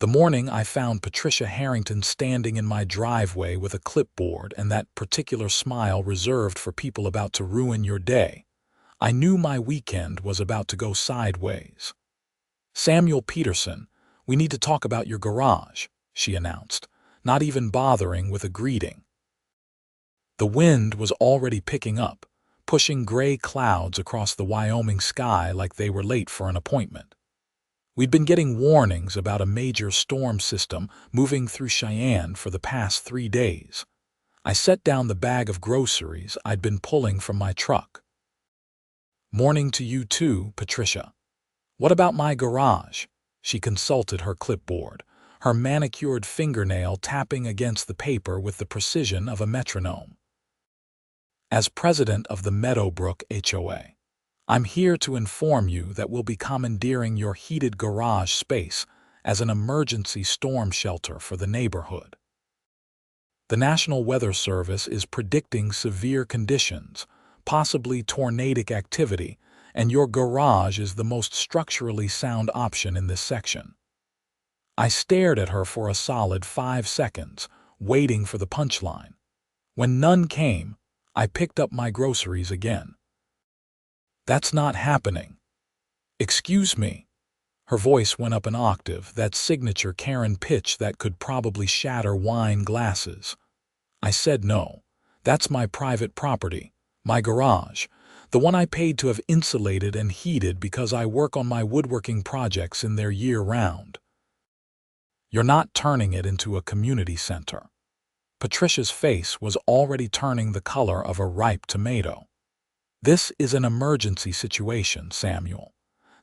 The morning I found Patricia Harrington standing in my driveway with a clipboard and that particular smile reserved for people about to ruin your day, I knew my weekend was about to go sideways. "Samuel Peterson, we need to talk about your garage," she announced, not even bothering with a greeting. The wind was already picking up, pushing gray clouds across the Wyoming sky like they were late for an appointment. We'd been getting warnings about a major storm system moving through Cheyenne for the past 3 days. I set down the bag of groceries I'd been pulling from my truck. "Morning to you too, Patricia. What about my garage?" She consulted her clipboard, her manicured fingernail tapping against the paper with the precision of a metronome. "As president of the Meadowbrook HOA, I'm here to inform you that we'll be commandeering your heated garage space as an emergency storm shelter for the neighborhood. The National Weather Service is predicting severe conditions, possibly tornadic activity, and your garage is the most structurally sound option in this section." I stared at her for a solid 5 seconds, waiting for the punchline. When none came, I picked up my groceries again. "That's not happening." "Excuse me." Her voice went up an octave, that signature Karen pitch that could probably shatter wine glasses. I said no. "That's my private property, my garage, the one I paid to have insulated and heated because I work on my woodworking projects in there year-round. You're not turning it into a community center." Patricia's face was already turning the color of a ripe tomato. "This is an emergency situation, Samuel.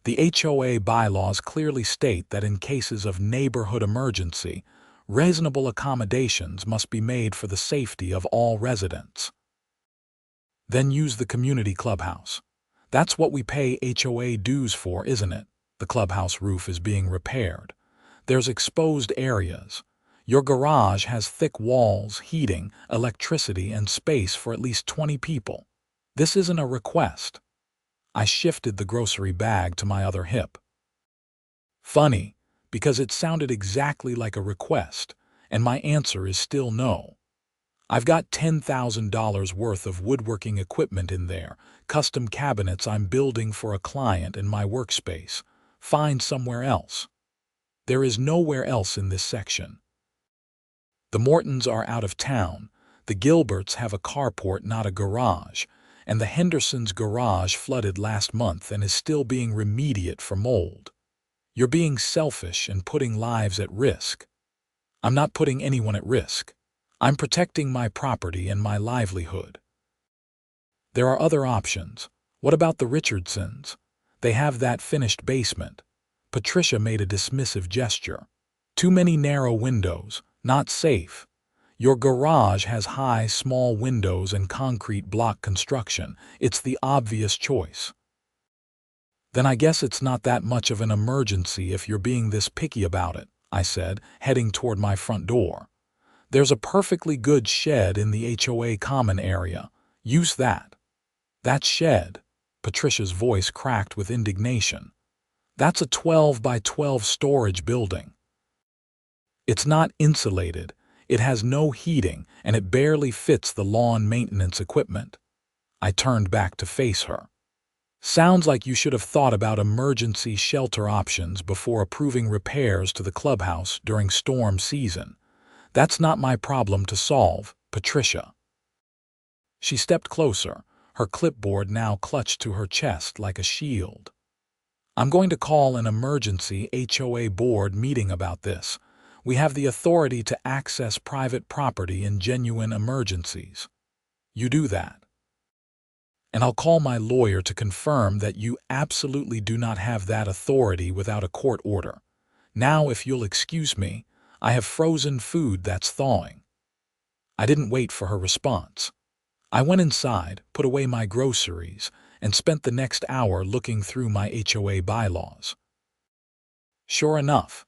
The HOA bylaws clearly state that in cases of neighborhood emergency, reasonable accommodations must be made for the safety of all residents." "Then use the community clubhouse. That's what we pay HOA dues for, isn't it? The clubhouse roof is being repaired. There's exposed areas. Your garage has thick walls, heating, electricity, and space for at least 20 people. This isn't a request." I shifted the grocery bag to my other hip. Funny, because it sounded exactly like a request, and my answer is still no. I've got $10,000 worth of woodworking equipment in there, custom cabinets I'm building for a client in my workspace. Find somewhere else. There is nowhere else in this section. The Mortons are out of town, the Gilberts have a carport, not a garage, and the Hendersons' garage flooded last month and is still being remediated for mold. You're being selfish and putting lives at risk. I'm not putting anyone at risk. I'm protecting my property and my livelihood. There are other options. What about the Richardsons? They have that finished basement. Patricia made a dismissive gesture. Too many narrow windows, not safe. Your garage has high, small windows and concrete block construction. It's the obvious choice. Then I guess it's not that much of an emergency if you're being this picky about it, I said, heading toward my front door. There's a perfectly good shed in the HOA common area. Use that. That shed, Patricia's voice cracked with indignation. That's a 12 by 12 storage building. It's not insulated. It has no heating, and it barely fits the lawn maintenance equipment. I turned back to face her. Sounds like you should have thought about emergency shelter options before approving repairs to the clubhouse during storm season. That's not my problem to solve, Patricia. She stepped closer, her clipboard now clutched to her chest like a shield. "I'm going to call an emergency HOA board meeting about this. We have the authority to access private property in genuine emergencies. You do that. And I'll call my lawyer to confirm that you absolutely do not have that authority without a court order. Now, if you'll excuse me, I have frozen food that's thawing." I didn't wait for her response. I went inside, put away my groceries, and spent the next hour looking through my HOA bylaws. Sure enough,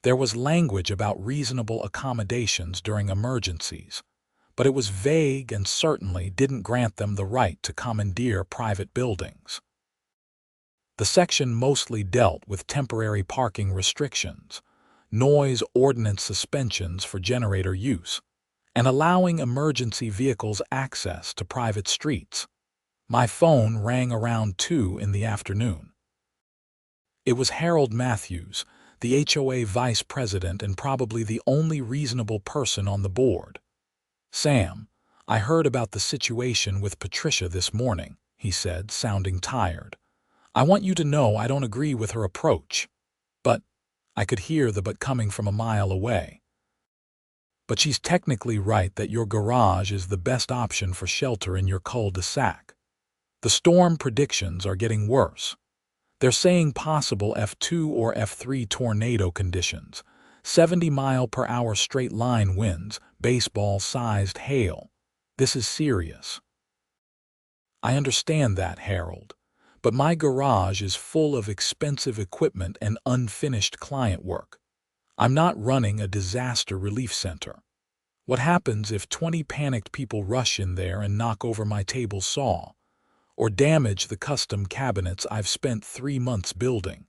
there was language about reasonable accommodations during emergencies, but it was vague and certainly didn't grant them the right to commandeer private buildings. The section mostly dealt with temporary parking restrictions. noise ordinance suspensions for generator use, and allowing emergency vehicles access to private streets. My phone rang around 2 in the afternoon. It was Harold Matthews, the HOA vice president and probably the only reasonable person on the board. "Sam, I heard about the situation with Patricia this morning," he said, sounding tired. "I want you to know I don't agree with her approach." But I could hear the but coming from a mile away. "But she's technically right that your garage is the best option for shelter in your cul-de-sac. The storm predictions are getting worse. They're saying possible F2 or F3 tornado conditions, 70-mile-per-hour straight-line winds, baseball-sized hail. This is serious." "I understand that, Harold, but my garage is full of expensive equipment and unfinished client work. I'm not running a disaster relief center. What happens if 20 panicked people rush in there and knock over my table saw, or damage the custom cabinets I've spent 3 months building?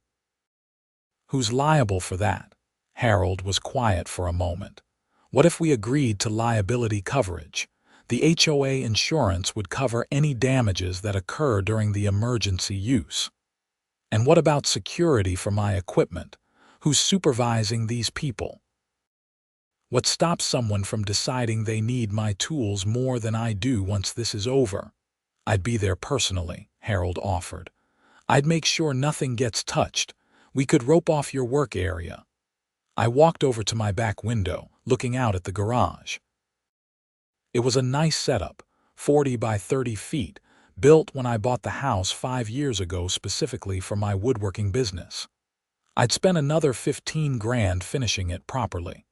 Who's liable for that?" Harold was quiet for a moment. "What if we agreed to liability coverage? The HOA insurance would cover any damages that occur during the emergency use. And what about security for my equipment? Who's supervising these people? What stops someone from deciding they need my tools more than I do once this is over?" "I'd be there personally," Harold offered. "I'd make sure nothing gets touched. We could rope off your work area." I walked over to my back window, looking out at the garage. It was a nice setup, 40 by 30 feet, built when I bought the house 5 years ago specifically for my woodworking business. I'd spent another 15 grand finishing it properly.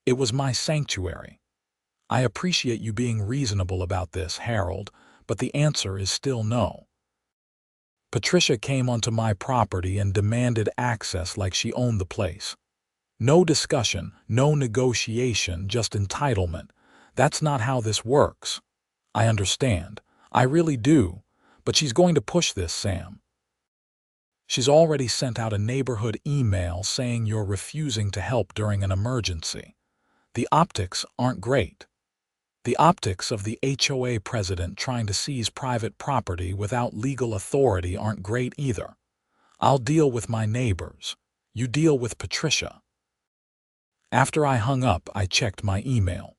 It was my sanctuary. "I appreciate you being reasonable about this, Harold, but the answer is still no. Patricia came onto my property and demanded access like she owned the place. No discussion, no negotiation, just entitlement. That's not how this works." "I understand. I really do. But she's going to push this, Sam. She's already sent out a neighborhood email saying you're refusing to help during an emergency. The optics aren't great. The optics of the HOA president trying to seize private property without legal authority aren't great either. I'll deal with my neighbors. You deal with Patricia." After I hung up, I checked my email.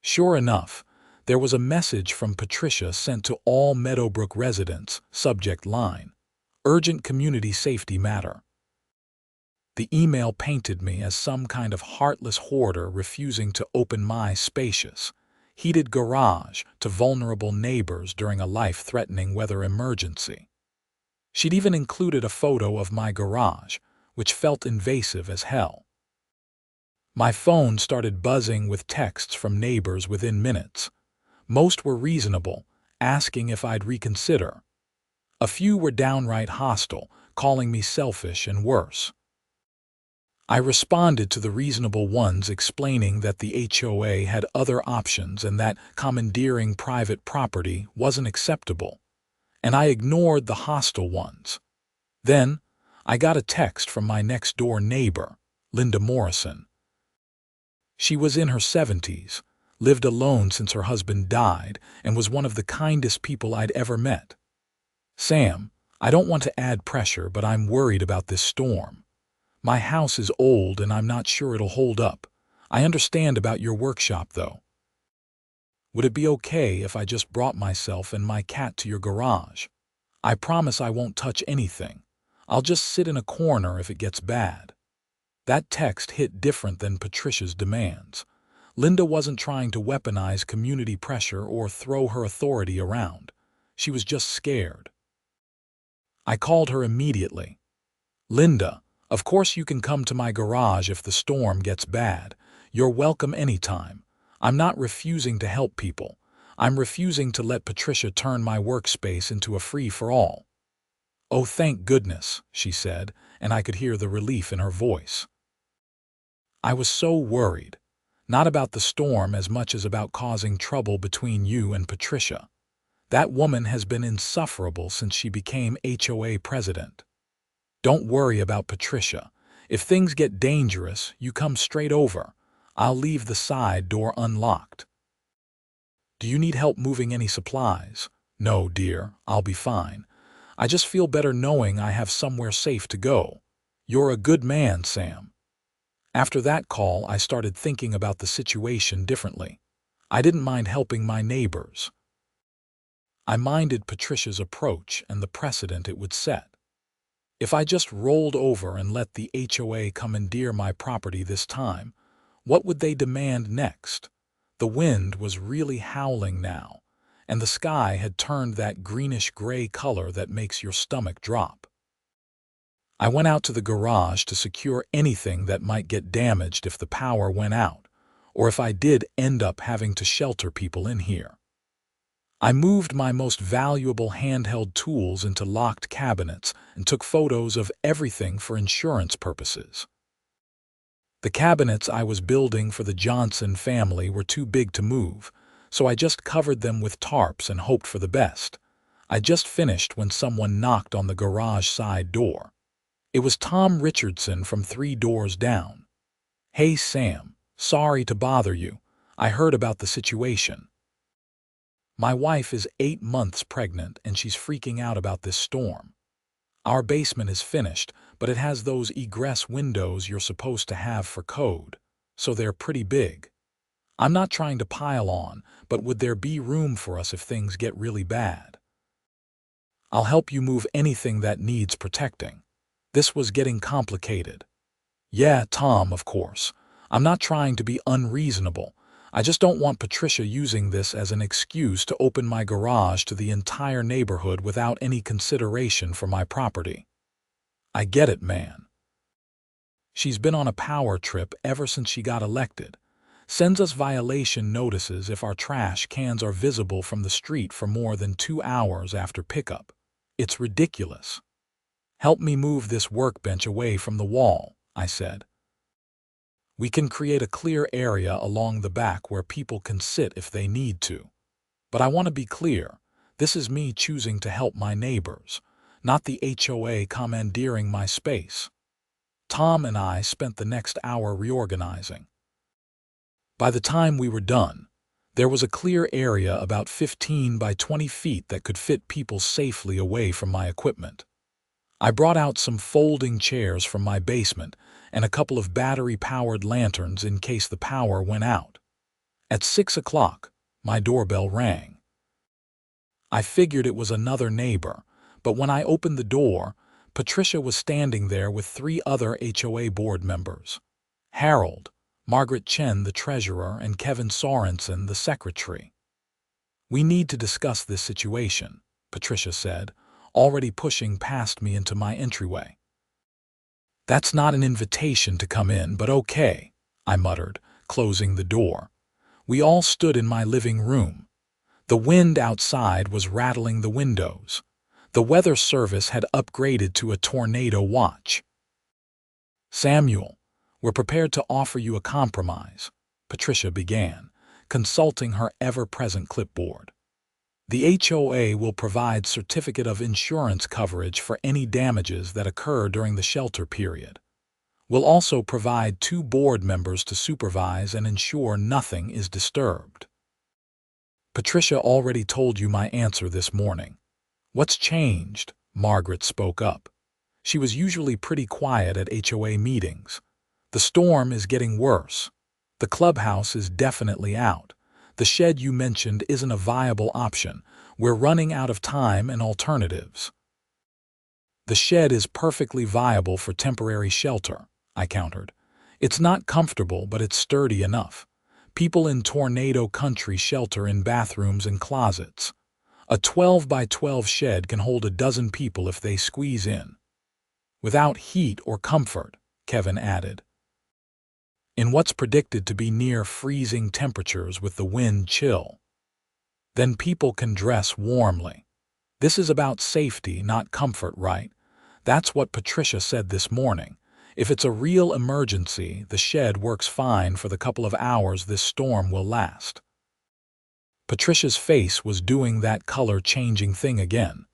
Sure enough, there was a message from Patricia sent to all Meadowbrook residents, subject line, "Urgent community safety matter." The email painted me as some kind of heartless hoarder refusing to open my spacious, heated garage to vulnerable neighbors during a life-threatening weather emergency. She'd even included a photo of my garage, which felt invasive as hell. My phone started buzzing with texts from neighbors within minutes. Most were reasonable, asking if I'd reconsider. A few were downright hostile, calling me selfish and worse. I responded to the reasonable ones, explaining that the HOA had other options and that commandeering private property wasn't acceptable, and I ignored the hostile ones. Then, I got a text from my next-door neighbor, Linda Morrison. She was in her 70s, lived alone since her husband died, and was one of the kindest people I'd ever met. "Sam, I don't want to add pressure, but I'm worried about this storm. My house is old and I'm not sure it'll hold up. I understand about your workshop, though. Would it be okay if I just brought myself and my cat to your garage? I promise I won't touch anything. I'll just sit in a corner if it gets bad." That text hit different than Patricia's demands. Linda wasn't trying to weaponize community pressure or throw her authority around. She was just scared. I called her immediately. "Linda, of course you can come to my garage if the storm gets bad. You're welcome anytime. I'm not refusing to help people. I'm refusing to let Patricia turn my workspace into a free-for-all." "Oh, thank goodness," she said, and I could hear the relief in her voice. I was so worried, not about the storm as much as about causing trouble between you and Patricia. That woman has been insufferable since she became HOA president. "Don't worry about Patricia. If things get dangerous, you come straight over. I'll leave the side door unlocked. Do you need help moving any supplies? No, dear, I'll be fine. I just feel better knowing I have somewhere safe to go. You're a good man, Sam. After that call, I started thinking about the situation differently. I didn't mind helping my neighbors. I minded Patricia's approach and the precedent it would set. If I just rolled over and let the HOA commandeer my property this time, what would they demand next? The wind was really howling now, and the sky had turned that greenish-gray color that makes your stomach drop. I went out to the garage to secure anything that might get damaged if the power went out, or if I did end up having to shelter people in here. I moved my most valuable handheld tools into locked cabinets and took photos of everything for insurance purposes. The cabinets I was building for the Johnson family were too big to move, so I just covered them with tarps and hoped for the best. I just finished when someone knocked on the garage side door. It was Tom Richardson from 3 doors down. Hey, Sam, sorry to bother you. I heard about the situation. My wife is 8 months pregnant and she's freaking out about this storm. Our basement is finished, but it has those egress windows you're supposed to have for code, so they're pretty big. I'm not trying to pile on, but would there be room for us if things get really bad? I'll help you move anything that needs protecting. This was getting complicated. Yeah, Tom, of course. I'm not trying to be unreasonable. I just don't want Patricia using this as an excuse to open my garage to the entire neighborhood without any consideration for my property. I get it, man. She's been on a power trip ever since she got elected. Sends us violation notices if our trash cans are visible from the street for more than 2 hours after pickup. It's ridiculous. Help me move this workbench away from the wall, I said. We can create a clear area along the back where people can sit if they need to. But I want to be clear, this is me choosing to help my neighbors, not the HOA commandeering my space. Tom and I spent the next hour reorganizing. By the time we were done, there was a clear area about 15 by 20 feet that could fit people safely away from my equipment. I brought out some folding chairs from my basement and a couple of battery-powered lanterns in case the power went out. At 6 o'clock, my doorbell rang. I figured it was another neighbor, but when I opened the door, Patricia was standing there with 3 other HOA board members. Harold, Margaret Chen, the treasurer, and Kevin Sorensen, the secretary. We need to discuss this situation, Patricia said, already pushing past me into my entryway. That's not an invitation to come in, but okay, I muttered, closing the door. We all stood in my living room. The wind outside was rattling the windows. The weather service had upgraded to a tornado watch. Samuel, we're prepared to offer you a compromise, Patricia began, consulting her ever-present clipboard. The HOA will provide certificate of insurance coverage for any damages that occur during the shelter period. We'll also provide 2 board members to supervise and ensure nothing is disturbed. Patricia already told you my answer this morning. What's changed? Margaret spoke up. She was usually pretty quiet at HOA meetings. The storm is getting worse. The clubhouse is definitely out. The shed you mentioned isn't a viable option. We're running out of time and alternatives. The shed is perfectly viable for temporary shelter, I countered. It's not comfortable, but it's sturdy enough. People in tornado country shelter in bathrooms and closets. A 12 by 12 shed can hold a dozen people if they squeeze in. Without heat or comfort, Kevin added. In what's predicted to be near freezing temperatures with the wind chill. Then people can dress warmly. This is about safety, not comfort, right? That's what Patricia said this morning. If it's a real emergency, the shed works fine for the couple of hours this storm will last. Patricia's face was doing that color-changing thing again.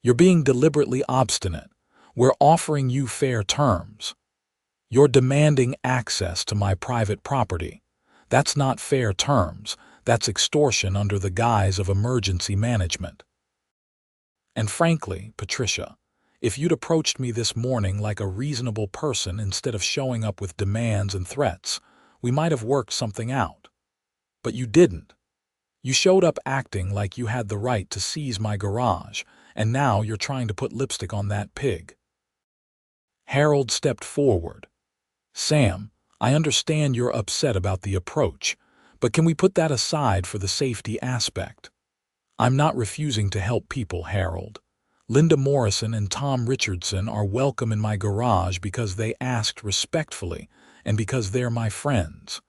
You're being deliberately obstinate. We're offering you fair terms. You're demanding access to my private property. That's not fair terms. That's extortion under the guise of emergency management. And frankly, Patricia, if you'd approached me this morning like a reasonable person instead of showing up with demands and threats, we might have worked something out. But you didn't. You showed up acting like you had the right to seize my garage, and now you're trying to put lipstick on that pig. Harold stepped forward. Sam, I understand you're upset about the approach, but can we put that aside for the safety aspect? I'm not refusing to help people, Harold. Linda Morrison and Tom Richardson are welcome in my garage because they asked respectfully and because they're my friends.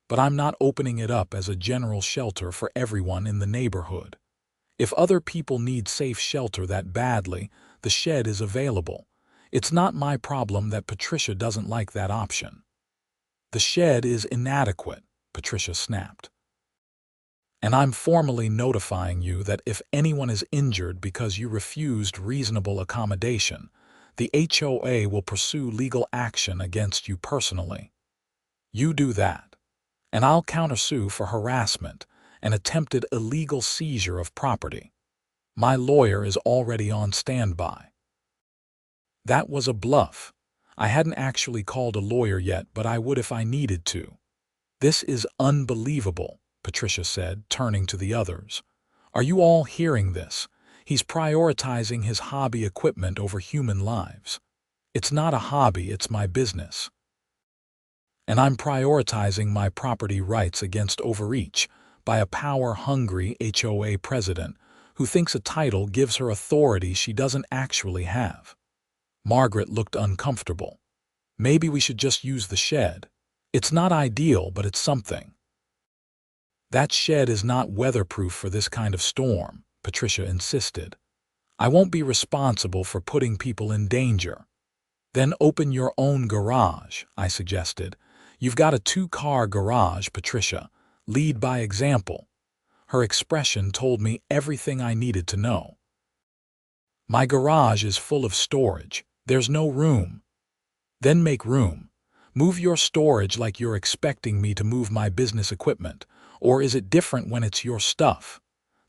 But I'm not opening it up as a general shelter for everyone in the neighborhood. If other people need safe shelter that badly, the shed is available. It's not my problem that Patricia doesn't like that option. The shed is inadequate, Patricia snapped. And I'm formally notifying you that if anyone is injured because you refused reasonable accommodation, the HOA will pursue legal action against you personally. You do that, and I'll countersue for harassment and attempted illegal seizure of property. My lawyer is already on standby. That was a bluff. I hadn't actually called a lawyer yet, but I would if I needed to. This is unbelievable, Patricia said, turning to the others. Are you all hearing this? He's prioritizing his hobby equipment over human lives. It's not a hobby, it's my business. And I'm prioritizing my property rights against overreach by a power-hungry HOA president who thinks a title gives her authority she doesn't actually have. Margaret looked uncomfortable. Maybe we should just use the shed. It's not ideal, but it's something. That shed is not weatherproof for this kind of storm, Patricia insisted. I won't be responsible for putting people in danger. Then open your own garage, I suggested. You've got a 2-car garage, Patricia. Lead by example. Her expression told me everything I needed to know. My garage is full of storage. There's no room. Then make room. Move your storage like you're expecting me to move my business equipment. Or is it different when it's your stuff?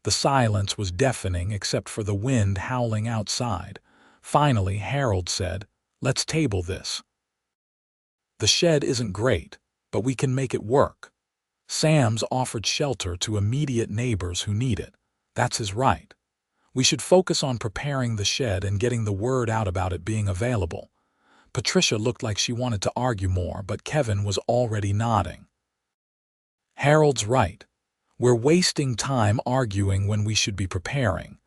The silence was deafening except for the wind howling outside. Finally, Harold said, "Let's table this. The shed isn't great, but we can make it work. Sam's offered shelter to immediate neighbors who need it. That's his right. We should focus on preparing the shed and getting the word out about it being available." Patricia looked like she wanted to argue more, but Kevin was already nodding. Harold's right. We're wasting time arguing when we should be preparing.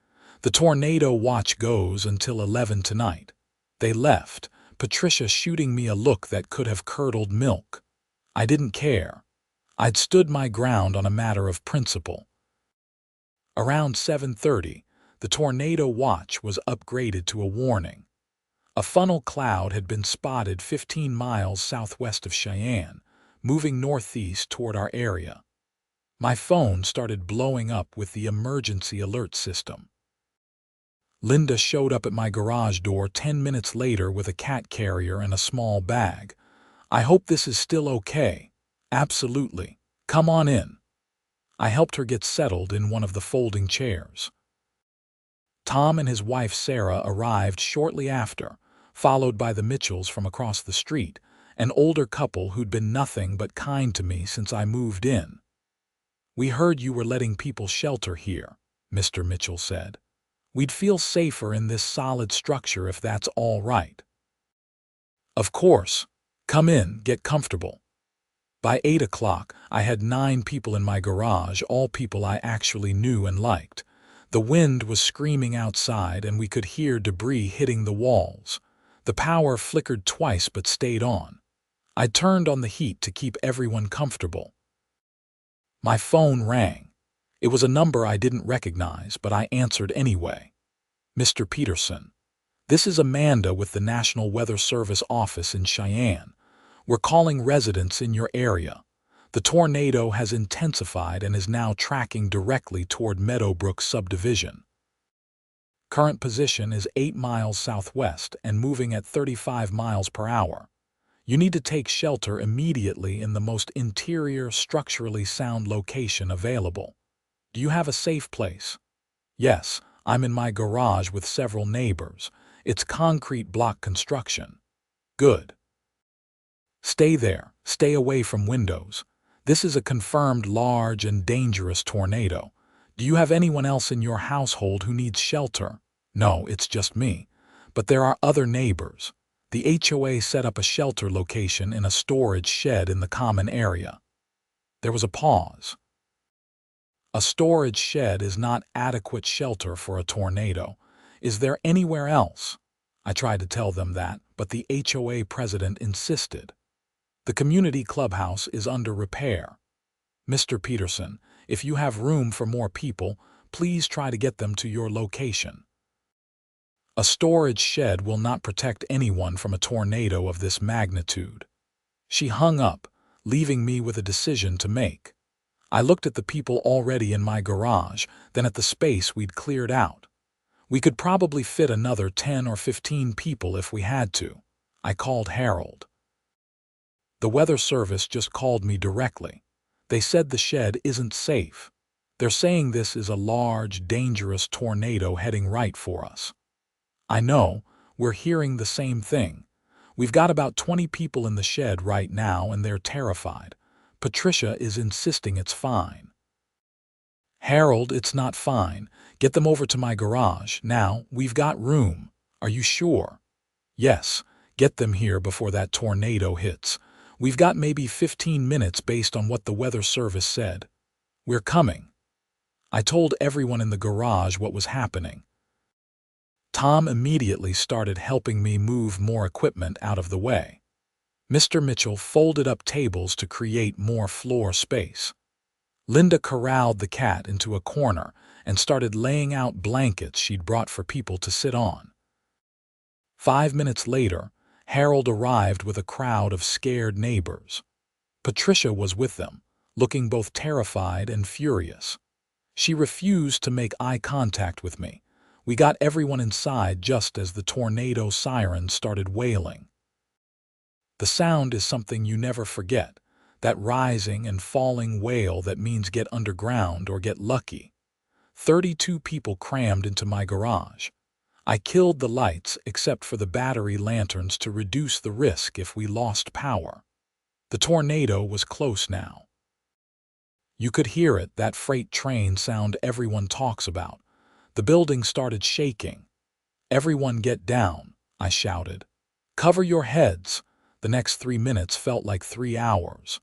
The tornado watch goes until 11 tonight. They left, Patricia shooting me a look that could have curdled milk. I didn't care. I'd stood my ground on a matter of principle. Around 7:30, the tornado watch was upgraded to a warning. A funnel cloud had been spotted 15 miles southwest of Cheyenne, moving northeast toward our area. My phone started blowing up with the emergency alert system. Linda showed up at my garage door 10 minutes later with a cat carrier and a small bag. "I hope this is still okay." "Absolutely. Come on in." I helped her get settled in one of the folding chairs. Tom and his wife Sarah arrived shortly after, followed by the Mitchells from across the street, an older couple who'd been nothing but kind to me since I moved in. "We heard you were letting people shelter here," Mr. Mitchell said. "We'd feel safer in this solid structure if that's all right." "Of course. Come in, get comfortable." By 8 o'clock, I had 9 people in my garage, all people I actually knew and liked. The wind was screaming outside and we could hear debris hitting the walls. The power flickered twice but stayed on. I turned on the heat to keep everyone comfortable. My phone rang. It was a number I didn't recognize, but I answered anyway. "Mr. Peterson, this is Amanda with the National Weather Service office in Cheyenne. We're calling residents in your area. The tornado has intensified and is now tracking directly toward Meadowbrook subdivision. Current position is 8 miles southwest and moving at 35 miles per hour. You need to take shelter immediately in the most interior, structurally sound location available. Do you have a safe place? Yes, I'm in my garage with several neighbors. It's concrete block construction. Good. Stay there. Stay away from windows. This is a confirmed large and dangerous tornado. Do you have anyone else in your household who needs shelter? No, it's just me. But there are other neighbors. The HOA set up a shelter location in a storage shed in the common area. There was a pause. A storage shed is not adequate shelter for a tornado. Is there anywhere else? I tried to tell them that, but the HOA president insisted. The community clubhouse is under repair. Mr. Peterson, if you have room for more people, please try to get them to your location. A storage shed will not protect anyone from a tornado of this magnitude. She hung up, leaving me with a decision to make. I looked at the people already in my garage, then at the space we'd cleared out. We could probably fit another 10 or 15 people if we had to. I called Harold. The weather service just called me directly. They said the shed isn't safe. They're saying this is a large, dangerous tornado heading right for us. I know, we're hearing the same thing. We've got about 20 people in the shed right now and they're terrified. Patricia is insisting it's fine. Harold, it's not fine. Get them over to my garage. Now, we've got room. Are you sure? Yes, get them here before that tornado hits. We've got maybe 15 minutes based on what the weather service said. We're coming. I told everyone in the garage what was happening. Tom immediately started helping me move more equipment out of the way. Mr. Mitchell folded up tables to create more floor space. Linda corralled the cat into a corner and started laying out blankets she'd brought for people to sit on. 5 minutes later, Harold arrived with a crowd of scared neighbors. Patricia was with them, looking both terrified and furious. She refused to make eye contact with me. We got everyone inside just as the tornado siren started wailing. The sound is something you never forget, that rising and falling wail that means get underground or get lucky. 32 people crammed into my garage. I killed the lights except for the battery lanterns to reduce the risk if we lost power. The tornado was close now. You could hear it, that freight train sound everyone talks about. The building started shaking. "Everyone get down," I shouted. "Cover your heads." The next 3 minutes felt like 3 hours.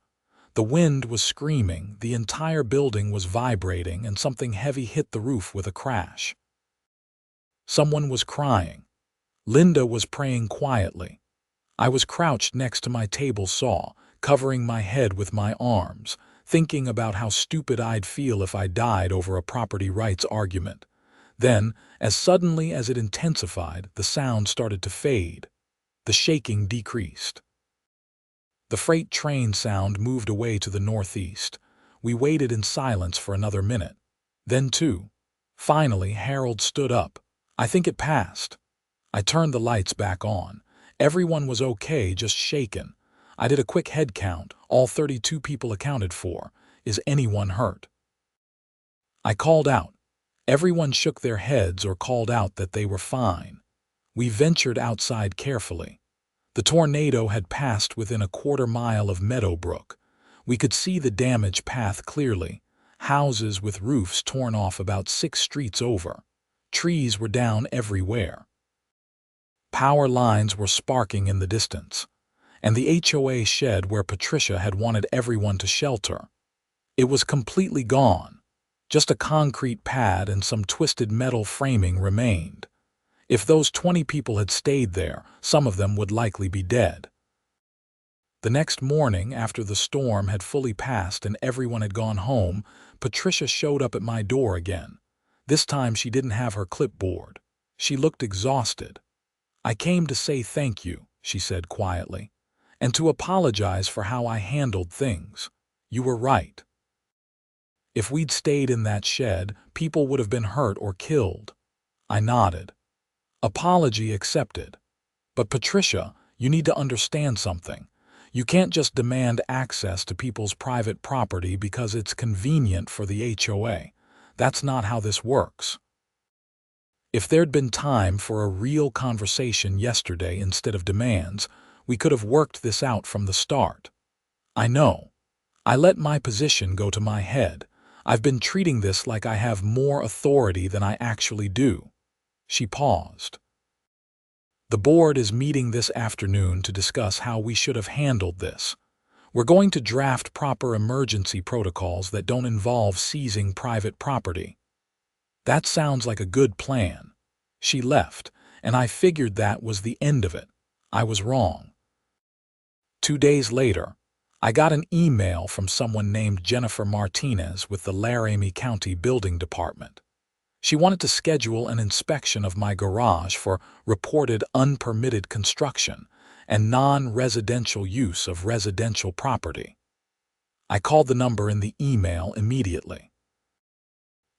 The wind was screaming, the entire building was vibrating, and something heavy hit the roof with a crash. Someone was crying. Linda was praying quietly. I was crouched next to my table saw, covering my head with my arms, thinking about how stupid I'd feel if I died over a property rights argument. Then, as suddenly as it intensified, the sound started to fade. The shaking decreased. The freight train sound moved away to the northeast. We waited in silence for another minute. Then 2. Finally, Harold stood up. "I think it passed." I turned the lights back on. Everyone was okay, just shaken. I did a quick head count, all 32 people accounted for. Is anyone hurt? I called out. Everyone shook their heads or called out that they were fine. We ventured outside carefully. The tornado had passed within a quarter-mile of Meadowbrook. We could see the damage path clearly. Houses with roofs torn off about 6 streets over. Trees were down everywhere. Power lines were sparking in the distance. And the HOA shed where Patricia had wanted everyone to shelter. It was completely gone. Just a concrete pad and some twisted metal framing remained. If those 20 people had stayed there, some of them would likely be dead. The next morning, after the storm had fully passed and everyone had gone home, Patricia showed up at my door again. This time she didn't have her clipboard. She looked exhausted. "I came to say thank you," she said quietly, "and to apologize for how I handled things. You were right. If we'd stayed in that shed, people would have been hurt or killed." I nodded. "Apology accepted. But Patricia, you need to understand something. You can't just demand access to people's private property because it's convenient for the HOA. That's not how this works. If there'd been time for a real conversation yesterday instead of demands, we could have worked this out from the start. I know. I let my position go to my head. I've been treating this like I have more authority than I actually do. She paused. The board is meeting this afternoon to discuss how we should have handled this. We're going to draft proper emergency protocols that don't involve seizing private property. That sounds like a good plan. She left, and I figured that was the end of it. I was wrong. 2 days later, I got an email from someone named Jennifer Martinez with the Laramie County Building Department. She wanted to schedule an inspection of my garage for reported unpermitted construction and non-residential use of residential property. I called the number in the email immediately.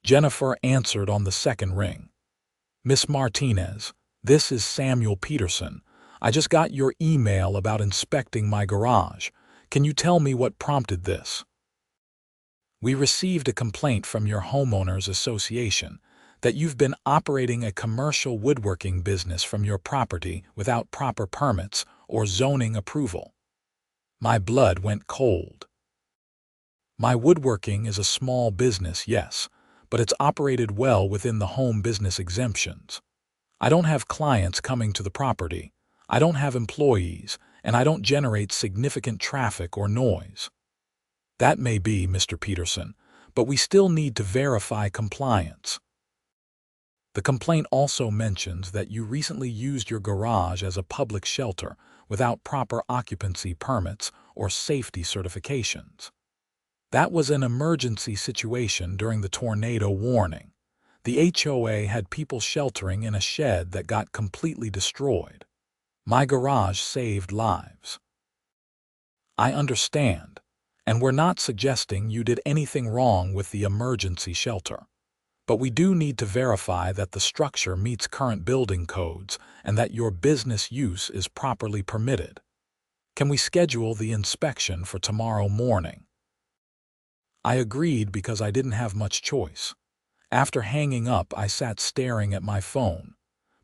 Jennifer answered on the second ring. "Miss Martinez, this is Samuel Peterson. I just got your email about inspecting my garage. Can you tell me what prompted this?" "We received a complaint from your homeowners association that you've been operating a commercial woodworking business from your property without proper permits or zoning approval." My blood went cold. My woodworking is a small business, yes, but it's operated well within the home business exemptions. I don't have clients coming to the property, I don't have employees, and I don't generate significant traffic or noise. That may be, Mr. Peterson, but we still need to verify compliance. The complaint also mentions that you recently used your garage as a public shelter without proper occupancy permits or safety certifications. That was an emergency situation during the tornado warning. The HOA had people sheltering in a shed that got completely destroyed. My garage saved lives. I understand, and we're not suggesting you did anything wrong with the emergency shelter. But we do need to verify that the structure meets current building codes and that your business use is properly permitted. Can we schedule the inspection for tomorrow morning? I agreed because I didn't have much choice. After hanging up, I sat staring at my phone.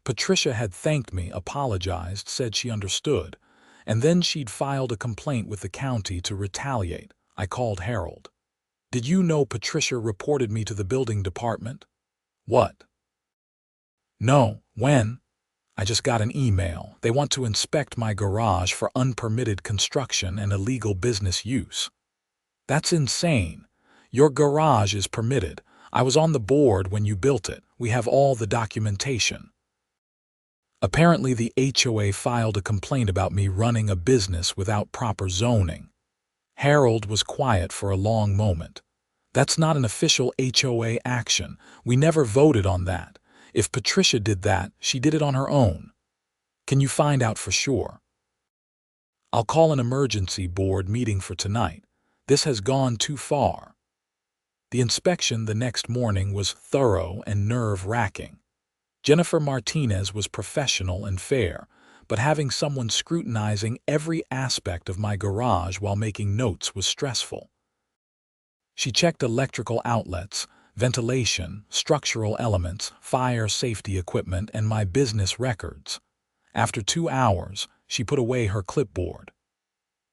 Patricia had thanked me, apologized, said she understood, and then she'd filed a complaint with the county to retaliate. I called Harold. "Did you know Patricia reported me to the building department?" "What?" "No, when?" "I just got an email. They want to inspect my garage for unpermitted construction and illegal business use." "That's insane. Your garage is permitted. I was on the board when you built it. We have all the documentation." Apparently the HOA filed a complaint about me running a business without proper zoning. Harold was quiet for a long moment. "That's not an official HOA action. We never voted on that. If Patricia did that, she did it on her own." "Can you find out for sure?" "I'll call an emergency board meeting for tonight. This has gone too far." The inspection the next morning was thorough and nerve-wracking. Jennifer Martinez was professional and fair, but having someone scrutinizing every aspect of my garage while making notes was stressful. She checked electrical outlets, ventilation, structural elements, fire safety equipment, and my business records. After 2 hours, she put away her clipboard.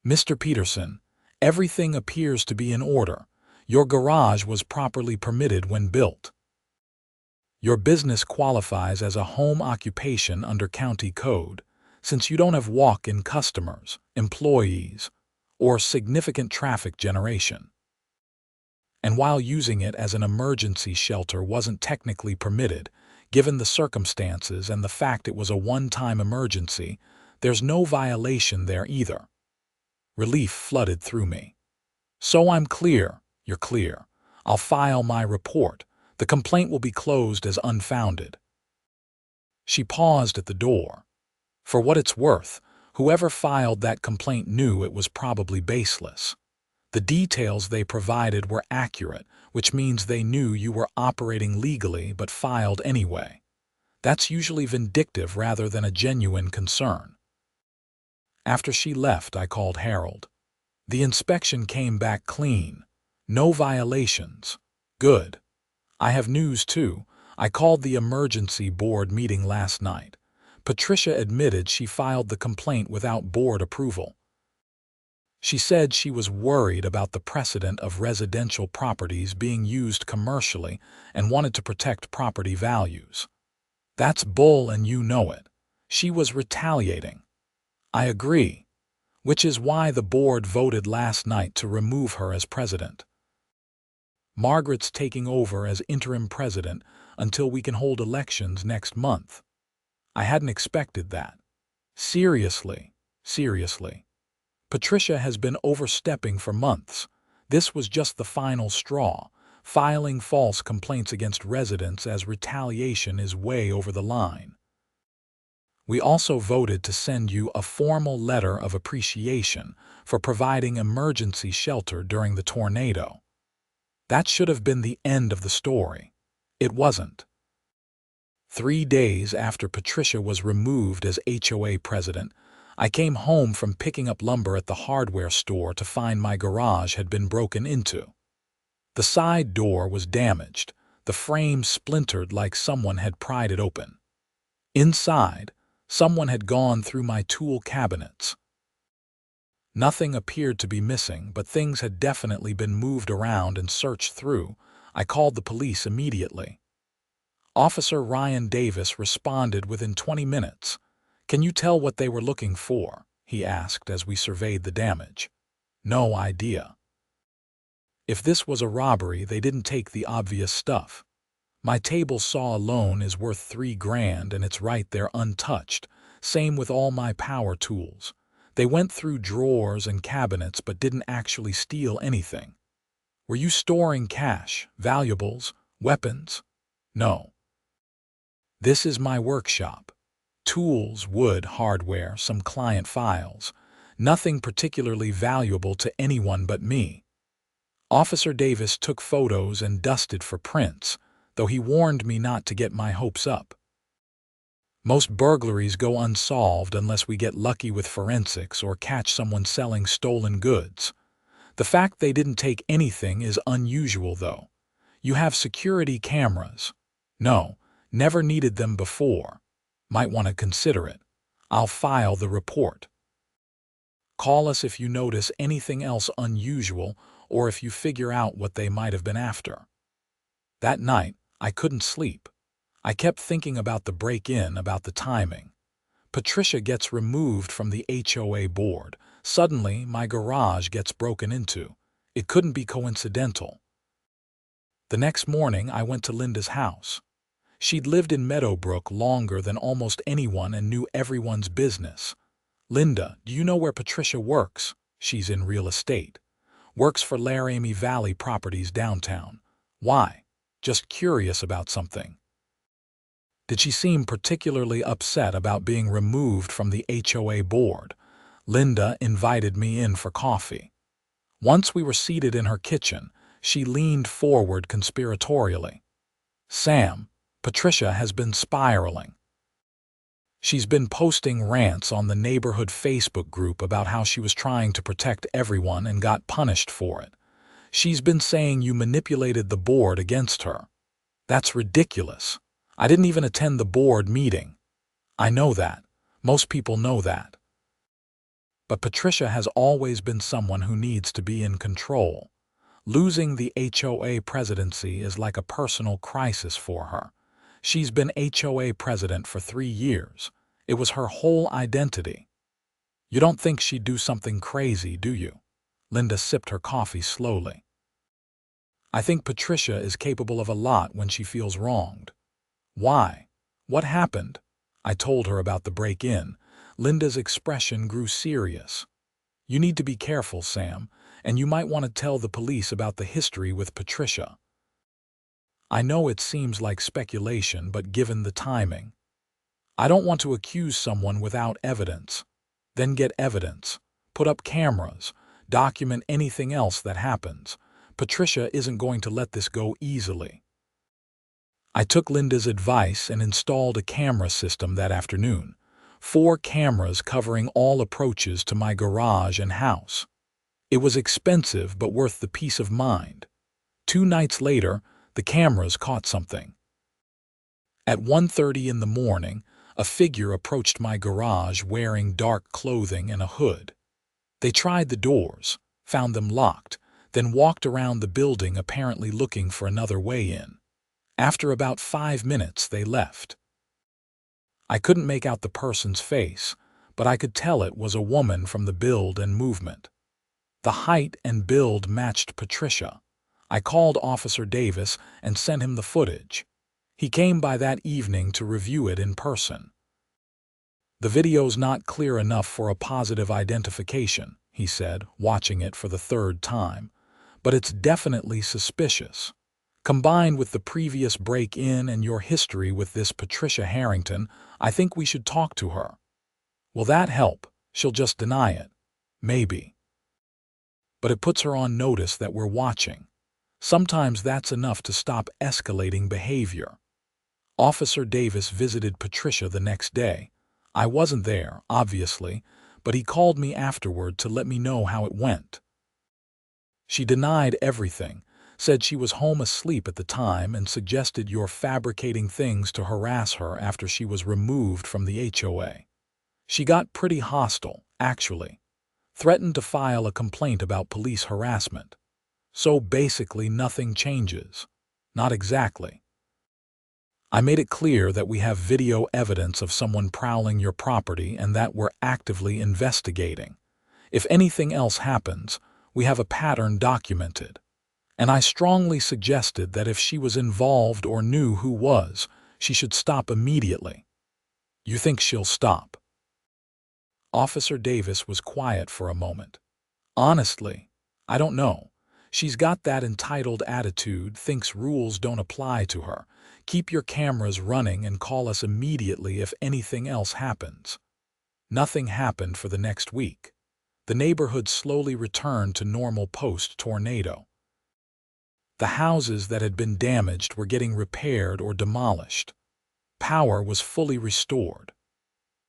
"Mr. Peterson, everything appears to be in order. Your garage was properly permitted when built. Your business qualifies as a home occupation under county code, since you don't have walk-in customers, employees, or significant traffic generation. And while using it as an emergency shelter wasn't technically permitted, given the circumstances and the fact it was a one-time emergency, there's no violation there either." Relief flooded through me. "So I'm clear." "You're clear. I'll file my report. The complaint will be closed as unfounded." She paused at the door. For what it's worth, whoever filed that complaint knew it was probably baseless. The details they provided were accurate, which means they knew you were operating legally but filed anyway. That's usually vindictive rather than a genuine concern. After she left, I called Harold. The inspection came back clean. No violations. Good. I have news too. I called the emergency board meeting last night. Patricia admitted she filed the complaint without board approval. She said she was worried about the precedent of residential properties being used commercially and wanted to protect property values. That's bull and you know it. She was retaliating. I agree, which is why the board voted last night to remove her as president. Margaret's taking over as interim president until we can hold elections next month. I hadn't expected that. Seriously. Patricia has been overstepping for months. This was just the final straw. Filing false complaints against residents as retaliation is way over the line. We also voted to send you a formal letter of appreciation for providing emergency shelter during the tornado. That should have been the end of the story. It wasn't. 3 days after Patricia was removed as HOA president, I came home from picking up lumber at the hardware store to find my garage had been broken into. The side door was damaged, the frame splintered like someone had pried it open. Inside, someone had gone through my tool cabinets. Nothing appeared to be missing, but things had definitely been moved around and searched through. I called the police immediately. Officer Ryan Davis responded within 20 minutes. "Can you tell what they were looking for?" he asked as we surveyed the damage. "No idea. If this was a robbery, they didn't take the obvious stuff. My table saw alone is worth $3,000 and it's right there untouched. Same with all my power tools. They went through drawers and cabinets but didn't actually steal anything." "Were you storing cash, valuables, weapons?" "No. This is my workshop. Tools, wood, hardware, some client files. Nothing particularly valuable to anyone but me." Officer Davis took photos and dusted for prints, though he warned me not to get my hopes up. Most burglaries go unsolved unless we get lucky with forensics or catch someone selling stolen goods. The fact they didn't take anything is unusual, though. "You have security cameras?" "No, never needed them before. Might want to consider it. I'll file the report. Call us if you notice anything else unusual or if you figure out what they might have been after." That night, I couldn't sleep. I kept thinking about the break-in, about the timing. Patricia gets removed from the HOA board. Suddenly, my garage gets broken into. It couldn't be coincidental. The next morning, I went to Linda's house. She'd lived in Meadowbrook longer than almost anyone and knew everyone's business. "Linda, do you know where Patricia works?" "She's in real estate. Works for Laramie Valley Properties downtown." "Why?" "Just curious about something." "Did she seem particularly upset about being removed from the HOA board?" Linda invited me in for coffee. Once we were seated in her kitchen, she leaned forward conspiratorially. "Sam, Patricia has been spiraling. She's been posting rants on the neighborhood Facebook group about how she was trying to protect everyone and got punished for it. She's been saying you manipulated the board against her." "That's ridiculous. I didn't even attend the board meeting." "I know that. Most people know that. But Patricia has always been someone who needs to be in control. Losing the HOA presidency is like a personal crisis for her. She's been HOA president for 3 years. It was her whole identity. You don't think she'd do something crazy, do you?" Linda sipped her coffee slowly. "I think Patricia is capable of a lot when she feels wronged." "Why? What happened?" I told her about the break-in. Linda's expression grew serious. "You need to be careful, Sam, and you might want to tell the police about the history with Patricia. I know it seems like speculation, but given the timing, I don't want to accuse someone without evidence. Then get evidence. Put up cameras. Document anything else that happens. Patricia isn't going to let this go easily." I took Linda's advice and installed a camera system that afternoon. 4 cameras covering all approaches to my garage and house. It was expensive but worth the peace of mind. 2 nights later, the cameras caught something. At 1:30 in the morning, a figure approached my garage wearing dark clothing and a hood. They tried the doors, found them locked, then walked around the building apparently looking for another way in. After about 5 minutes, they left. I couldn't make out the person's face, but I could tell it was a woman from the build and movement. The height and build matched Patricia. I called Officer Davis and sent him the footage. He came by that evening to review it in person. "The video's not clear enough for a positive identification," he said, watching it for the 3rd time, "but it's definitely suspicious. Combined with the previous break-in and your history with this Patricia Harrington, I think we should talk to her." "Will that help? She'll just deny it." "Maybe. But it puts her on notice that we're watching. Sometimes that's enough to stop escalating behavior." Officer Davis visited Patricia the next day. I wasn't there, obviously, but he called me afterward to let me know how it went. "She denied everything, said she was home asleep at the time and suggested you're fabricating things to harass her after she was removed from the HOA. She got pretty hostile, actually. Threatened to file a complaint about police harassment. So basically nothing changes." "Not exactly. I made it clear that we have video evidence of someone prowling your property and that we're actively investigating. If anything else happens, we have a pattern documented. And I strongly suggested that if she was involved or knew who was, she should stop immediately." "You think she'll stop?" Officer Davis was quiet for a moment. "Honestly, I don't know. She's got that entitled attitude, thinks rules don't apply to her. Keep your cameras running and call us immediately if anything else happens." Nothing happened for the next week. The neighborhood slowly returned to normal post-tornado. The houses that had been damaged were getting repaired or demolished. Power was fully restored.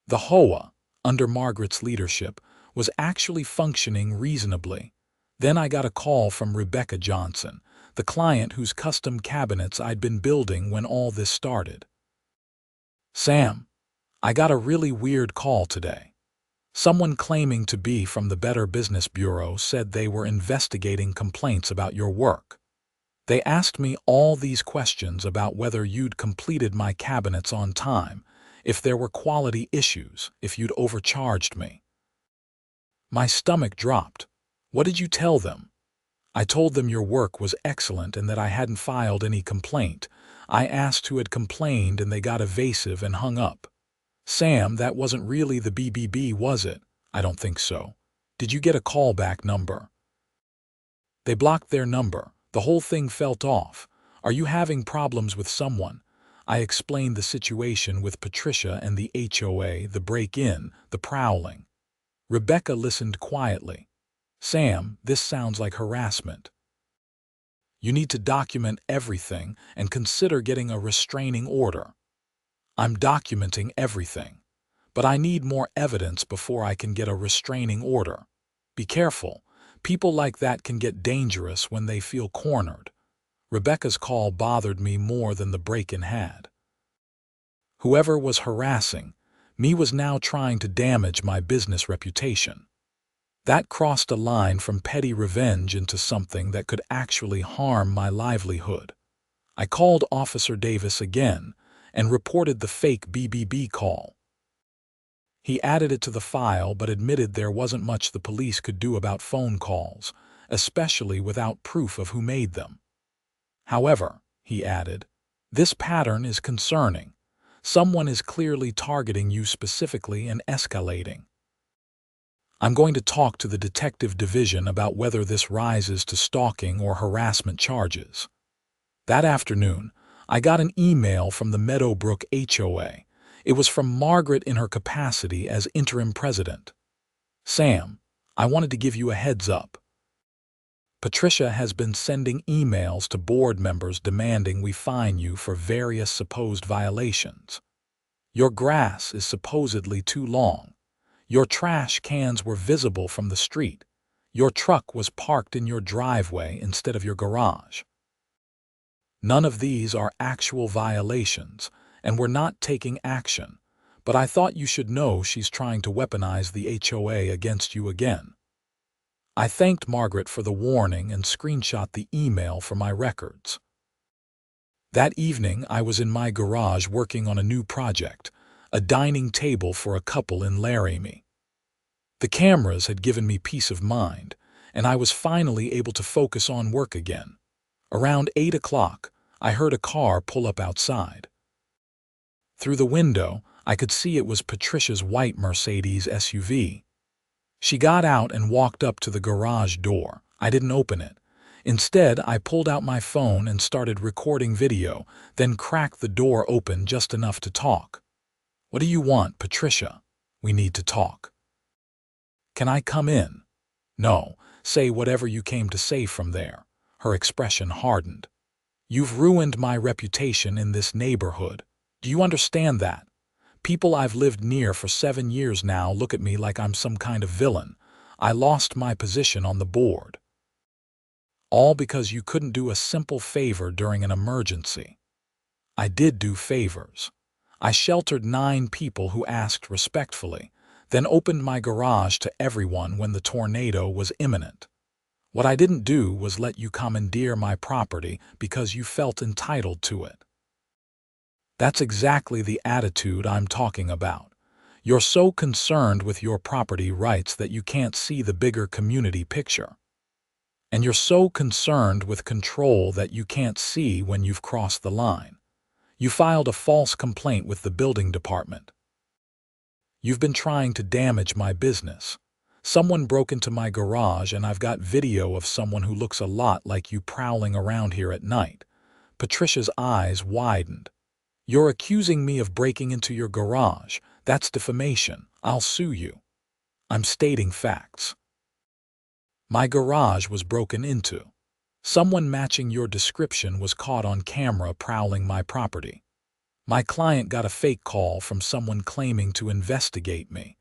The HOA, under Margaret's leadership, was actually functioning reasonably. Then I got a call from Rebecca Johnson, the client whose custom cabinets I'd been building when all this started. "Sam, I got a really weird call today. Someone claiming to be from the Better Business Bureau said they were investigating complaints about your work. They asked me all these questions about whether you'd completed my cabinets on time, if there were quality issues, if you'd overcharged me." My stomach dropped. "What did you tell them?" "I told them your work was excellent and that I hadn't filed any complaint. I asked who had complained and they got evasive and hung up." "Sam, that wasn't really the BBB, was it?" "I don't think so." "Did you get a callback number?" "They blocked their number. The whole thing felt off. Are you having problems with someone?" I explained the situation with Patricia and the HOA, the break-in, the prowling. Rebecca listened quietly. "Sam, this sounds like harassment. You need to document everything and consider getting a restraining order." "I'm documenting everything, but I need more evidence before I can get a restraining order. Be careful. People like that can get dangerous when they feel cornered." Rebecca's call bothered me more than the break-in had. Whoever was harassing me was now trying to damage my business reputation. That crossed a line from petty revenge into something that could actually harm my livelihood. I called Officer Davis again and reported the fake BBB call. He added it to the file but admitted there wasn't much the police could do about phone calls, especially without proof of who made them. "However," he added, "this pattern is concerning. Someone is clearly targeting you specifically and escalating. I'm going to talk to the detective division about whether this rises to stalking or harassment charges." That afternoon, I got an email from the Meadowbrook HOA. It was from Margaret in her capacity as interim president. "Sam, I wanted to give you a heads up. Patricia has been sending emails to board members demanding we fine you for various supposed violations. Your grass is supposedly too long. Your trash cans were visible from the street. Your truck was parked in your driveway instead of your garage. None of these are actual violations, and we're not taking action, but I thought you should know she's trying to weaponize the HOA against you again. I thanked Margaret for the warning and screenshot the email for my records. That evening, I was in my garage working on a new project, a dining table for a couple in Laramie. The cameras had given me peace of mind, and I was finally able to focus on work again. Around 8 o'clock, I heard a car pull up outside. Through the window, I could see it was Patricia's white Mercedes SUV. She got out and walked up to the garage door. I didn't open it. Instead, I pulled out my phone and started recording video, then cracked the door open just enough to talk. "What do you want, Patricia? We need to talk." "Can I come in?" "No, say whatever you came to say from there." Her expression hardened. "You've ruined my reputation in this neighborhood. Do you understand that? People I've lived near for 7 years now look at me like I'm some kind of villain. I lost my position on the board. All because you couldn't do a simple favor during an emergency." I did do favors. I sheltered 9 people who asked respectfully, then opened my garage to everyone when the tornado was imminent. What I didn't do was let you commandeer my property because you felt entitled to it. That's exactly the attitude I'm talking about. You're so concerned with your property rights that you can't see the bigger community picture. And you're so concerned with control that you can't see when you've crossed the line. You filed a false complaint with the building department. You've been trying to damage my business. Someone broke into my garage and I've got video of someone who looks a lot like you prowling around here at night. Patricia's eyes widened. "You're accusing me of breaking into your garage. That's defamation. I'll sue you." "I'm stating facts. My garage was broken into. Someone matching your description was caught on camera prowling my property. My client got a fake call from someone claiming to investigate me.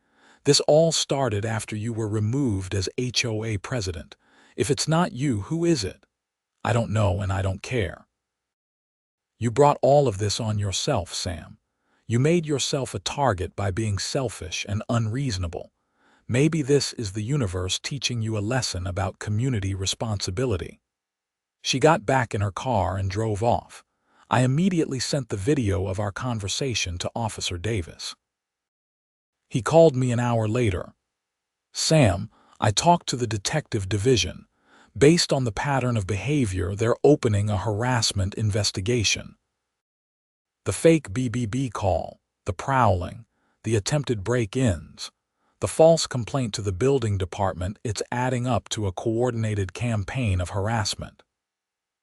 This all started after you were removed as HOA president. If it's not you, who is it? I don't know and I don't care. You brought all of this on yourself, Sam. You made yourself a target by being selfish and unreasonable. Maybe this is the universe teaching you a lesson about community responsibility." She got back in her car and drove off. I immediately sent the video of our conversation to Officer Davis. He called me an hour later. "Sam, I talked to the detective division. Based on the pattern of behavior, they're opening a harassment investigation. The fake BBB call, the prowling, the attempted break-ins, the false complaint to the building department, it's adding up to a coordinated campaign of harassment."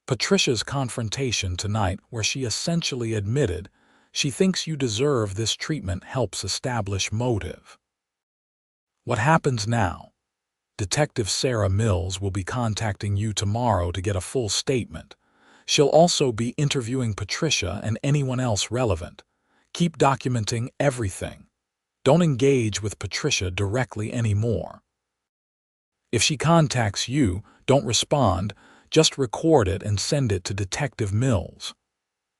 Patricia's confrontation tonight, where she essentially admitted she thinks you deserve this treatment, helps establish motive. What happens now? Detective Sarah Mills will be contacting you tomorrow to get a full statement. She'll also be interviewing Patricia and anyone else relevant. Keep documenting everything. Don't engage with Patricia directly anymore. If she contacts you, don't respond, just record it and send it to Detective Mills.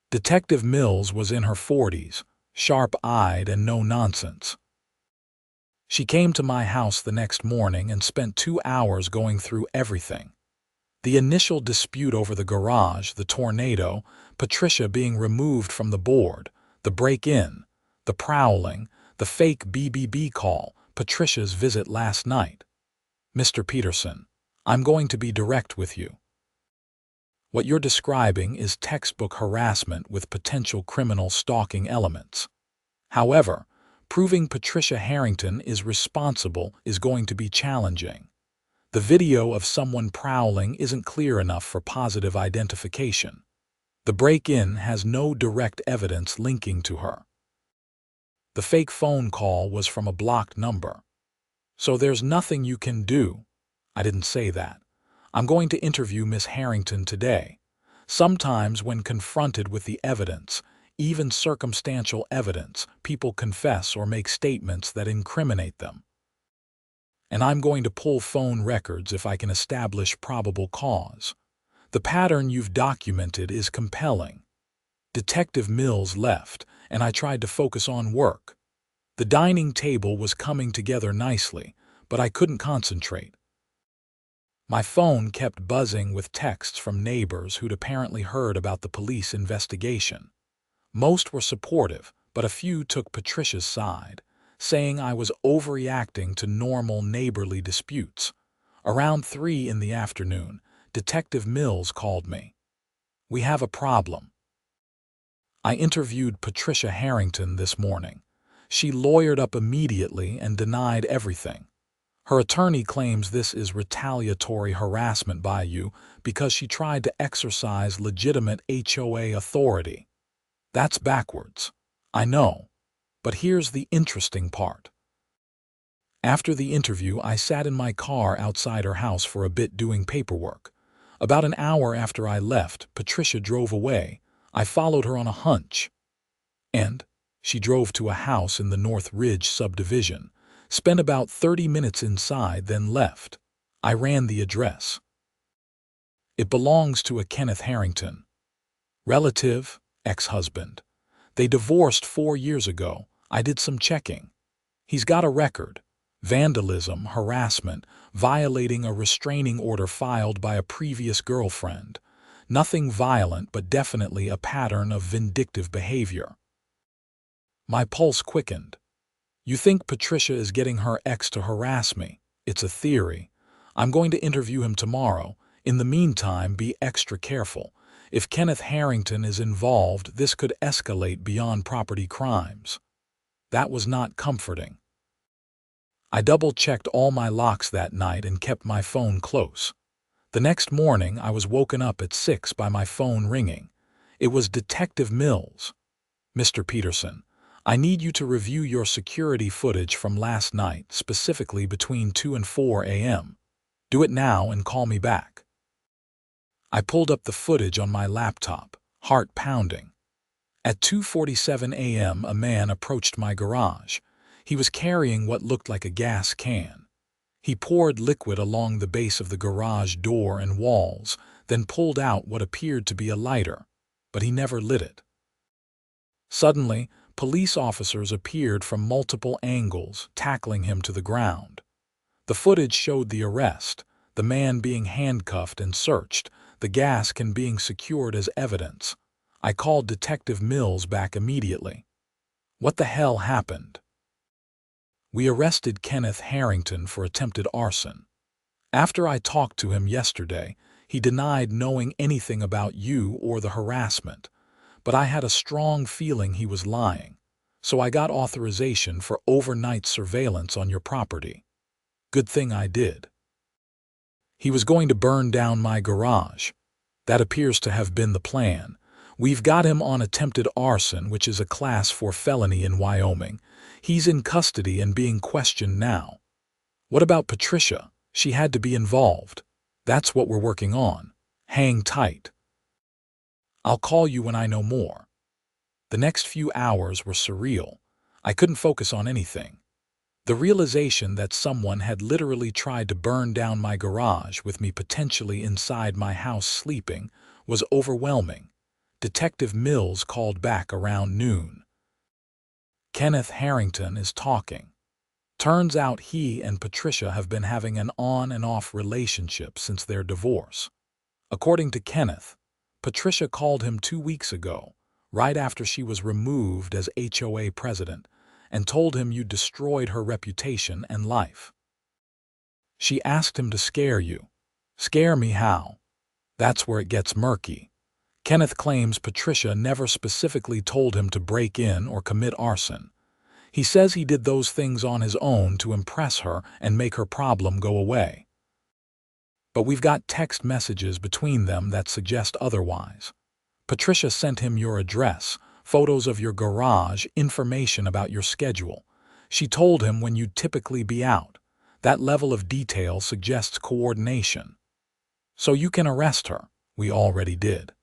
Detective Mills was in her 40s, sharp-eyed and no nonsense. She came to my house the next morning and spent 2 hours going through everything. The initial dispute over the garage, the tornado, Patricia being removed from the board, the break-in, the prowling, the fake BBB call, Patricia's visit last night. "Mr. Peterson, I'm going to be direct with you. What you're describing is textbook harassment with potential criminal stalking elements. However, proving Patricia Harrington is responsible is going to be challenging. The video of someone prowling isn't clear enough for positive identification. The break-in has no direct evidence linking to her. The fake phone call was from a blocked number. So there's nothing you can do." I didn't say that. "I'm going to interview Miss Harrington today. Sometimes when confronted with the evidence, even circumstantial evidence. People confess or make statements that incriminate them. And I'm going to pull phone records if I can establish probable cause. The pattern you've documented is compelling. Detective Mills left, and I tried to focus on work. The dining table was coming together nicely, but I couldn't concentrate. My phone kept buzzing with texts from neighbors who'd apparently heard about the police investigation. Most were supportive, but a few took Patricia's side, saying I was overreacting to normal neighborly disputes. Around 3 in the afternoon, Detective Mills called me. "We have a problem." I interviewed Patricia Harrington this morning. She lawyered up immediately and denied everything. Her attorney claims this is retaliatory harassment by you because she tried to exercise legitimate HOA authority. That's backwards. I know. But here's the interesting part. After the interview, I sat in my car outside her house for a bit doing paperwork. About an hour after I left, Patricia drove away. I followed her on a hunch. And she drove to a house in the North Ridge subdivision, spent about 30 minutes inside, then left. I ran the address. It belongs to a Kenneth Harrington. Relative, ex-husband. They divorced 4 years ago. I did some checking. He's got a record. Vandalism, harassment, violating a restraining order filed by a previous girlfriend. Nothing violent, but definitely a pattern of vindictive behavior. My pulse quickened. You think Patricia is getting her ex to harass me? It's a theory. I'm going to interview him tomorrow. In the meantime, be extra careful. If Kenneth Harrington is involved, this could escalate beyond property crimes. That was not comforting. I double-checked all my locks that night and kept my phone close. The next morning, I was woken up at 6 by my phone ringing. It was Detective Mills. "Mr. Peterson, I need you to review your security footage from last night, specifically between 2 and 4 a.m. Do it now and call me back." I pulled up the footage on my laptop, heart pounding. At 2:47 a.m., a man approached my garage. He was carrying what looked like a gas can. He poured liquid along the base of the garage door and walls, then pulled out what appeared to be a lighter, but he never lit it. Suddenly, police officers appeared from multiple angles, tackling him to the ground. The footage showed the arrest, the man being handcuffed and searched, the gas can being secured as evidence. I called Detective Mills back immediately. "What the hell happened?" "We arrested Kenneth Harrington for attempted arson. After I talked to him yesterday, he denied knowing anything about you or the harassment, but I had a strong feeling he was lying, so I got authorization for overnight surveillance on your property. Good thing I did. He was going to burn down my garage. That appears to have been the plan. We've got him on attempted arson, which is a Class 4 felony in Wyoming. He's in custody and being questioned now. What about Patricia? She had to be involved. That's what we're working on. Hang tight. I'll call you when I know more." The next few hours were surreal. I couldn't focus on anything. The realization that someone had literally tried to burn down my garage with me potentially inside my house sleeping was overwhelming. Detective Mills called back around noon. "Kenneth Harrington is talking. Turns out he and Patricia have been having an on and off relationship since their divorce. According to Kenneth, Patricia called him 2 weeks ago, right after she was removed as HOA president, and told him you destroyed her reputation and life. She asked him to scare you. Scare me how? That's where it gets murky. Kenneth claims Patricia never specifically told him to break in or commit arson. He says he did those things on his own to impress her and make her problem go away. But we've got text messages between them that suggest otherwise. Patricia sent him your address, photos of your garage, information about your schedule. She told him when you'd typically be out. That level of detail suggests coordination. So you can arrest her. We already did.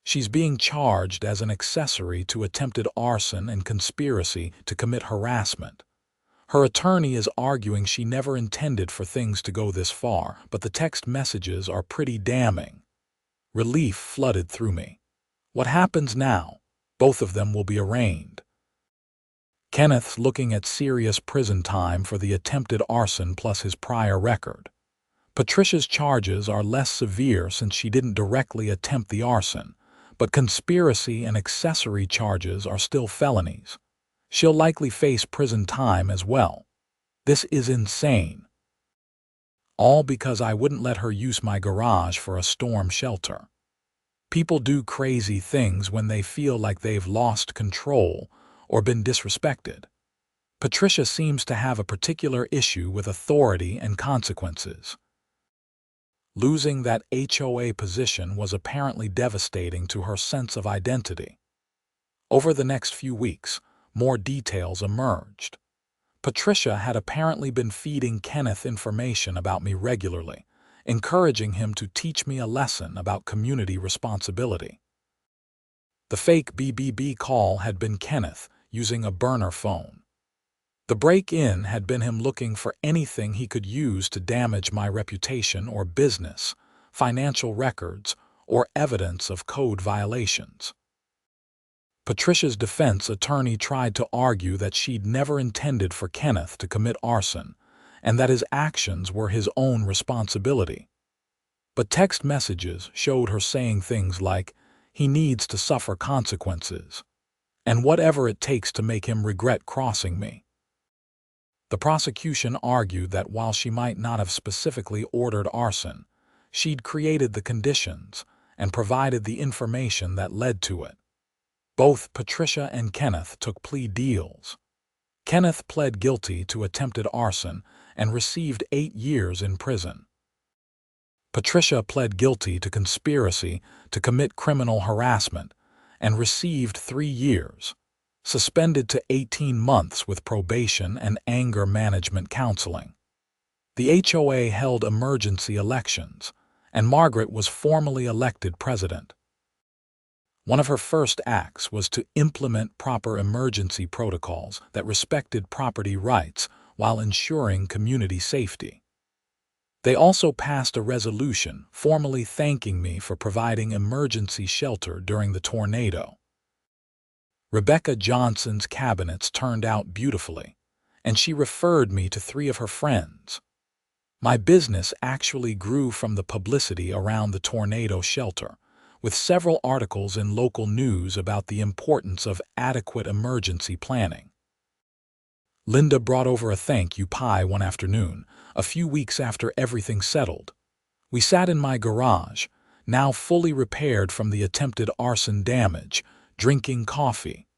She's being charged as an accessory to attempted arson and conspiracy to commit harassment. Her attorney is arguing she never intended for things to go this far, but the text messages are pretty damning. Relief flooded through me. What happens now? Both of them will be arraigned. Kenneth's looking at serious prison time for the attempted arson plus his prior record. Patricia's charges are less severe since she didn't directly attempt the arson, but conspiracy and accessory charges are still felonies. She'll likely face prison time as well. This is insane. All because I wouldn't let her use my garage for a storm shelter. People do crazy things when they feel like they've lost control or been disrespected. Patricia seems to have a particular issue with authority and consequences. Losing that HOA position was apparently devastating to her sense of identity. Over the next few weeks, more details emerged. Patricia had apparently been feeding Kenneth information about me regularly, encouraging him to teach me a lesson about community responsibility. The fake BBB call had been Kenneth using a burner phone. The break-in had been him looking for anything he could use to damage my reputation or business, financial records, or evidence of code violations. Patricia's defense attorney tried to argue that she'd never intended for Kenneth to commit arson and that his actions were his own responsibility. But text messages showed her saying things like, "He needs to suffer consequences," and "whatever it takes to make him regret crossing me." The prosecution argued that while she might not have specifically ordered arson, she'd created the conditions and provided the information that led to it. Both Patricia and Kenneth took plea deals. Kenneth pled guilty to attempted arson and received 8 years in prison. Patricia pled guilty to conspiracy to commit criminal harassment and received 3 years, suspended to 18 months with probation and anger management counseling. The HOA held emergency elections, and Margaret was formally elected president. One of her first acts was to implement proper emergency protocols that respected property rights while ensuring community safety. They also passed a resolution formally thanking me for providing emergency shelter during the tornado. Rebecca Johnson's cabinets turned out beautifully, and she referred me to 3 of her friends. My business actually grew from the publicity around the tornado shelter, with several articles in local news about the importance of adequate emergency planning. Linda brought over a thank you pie one afternoon, a few weeks after everything settled. We sat in my garage, now fully repaired from the attempted arson damage, drinking coffee.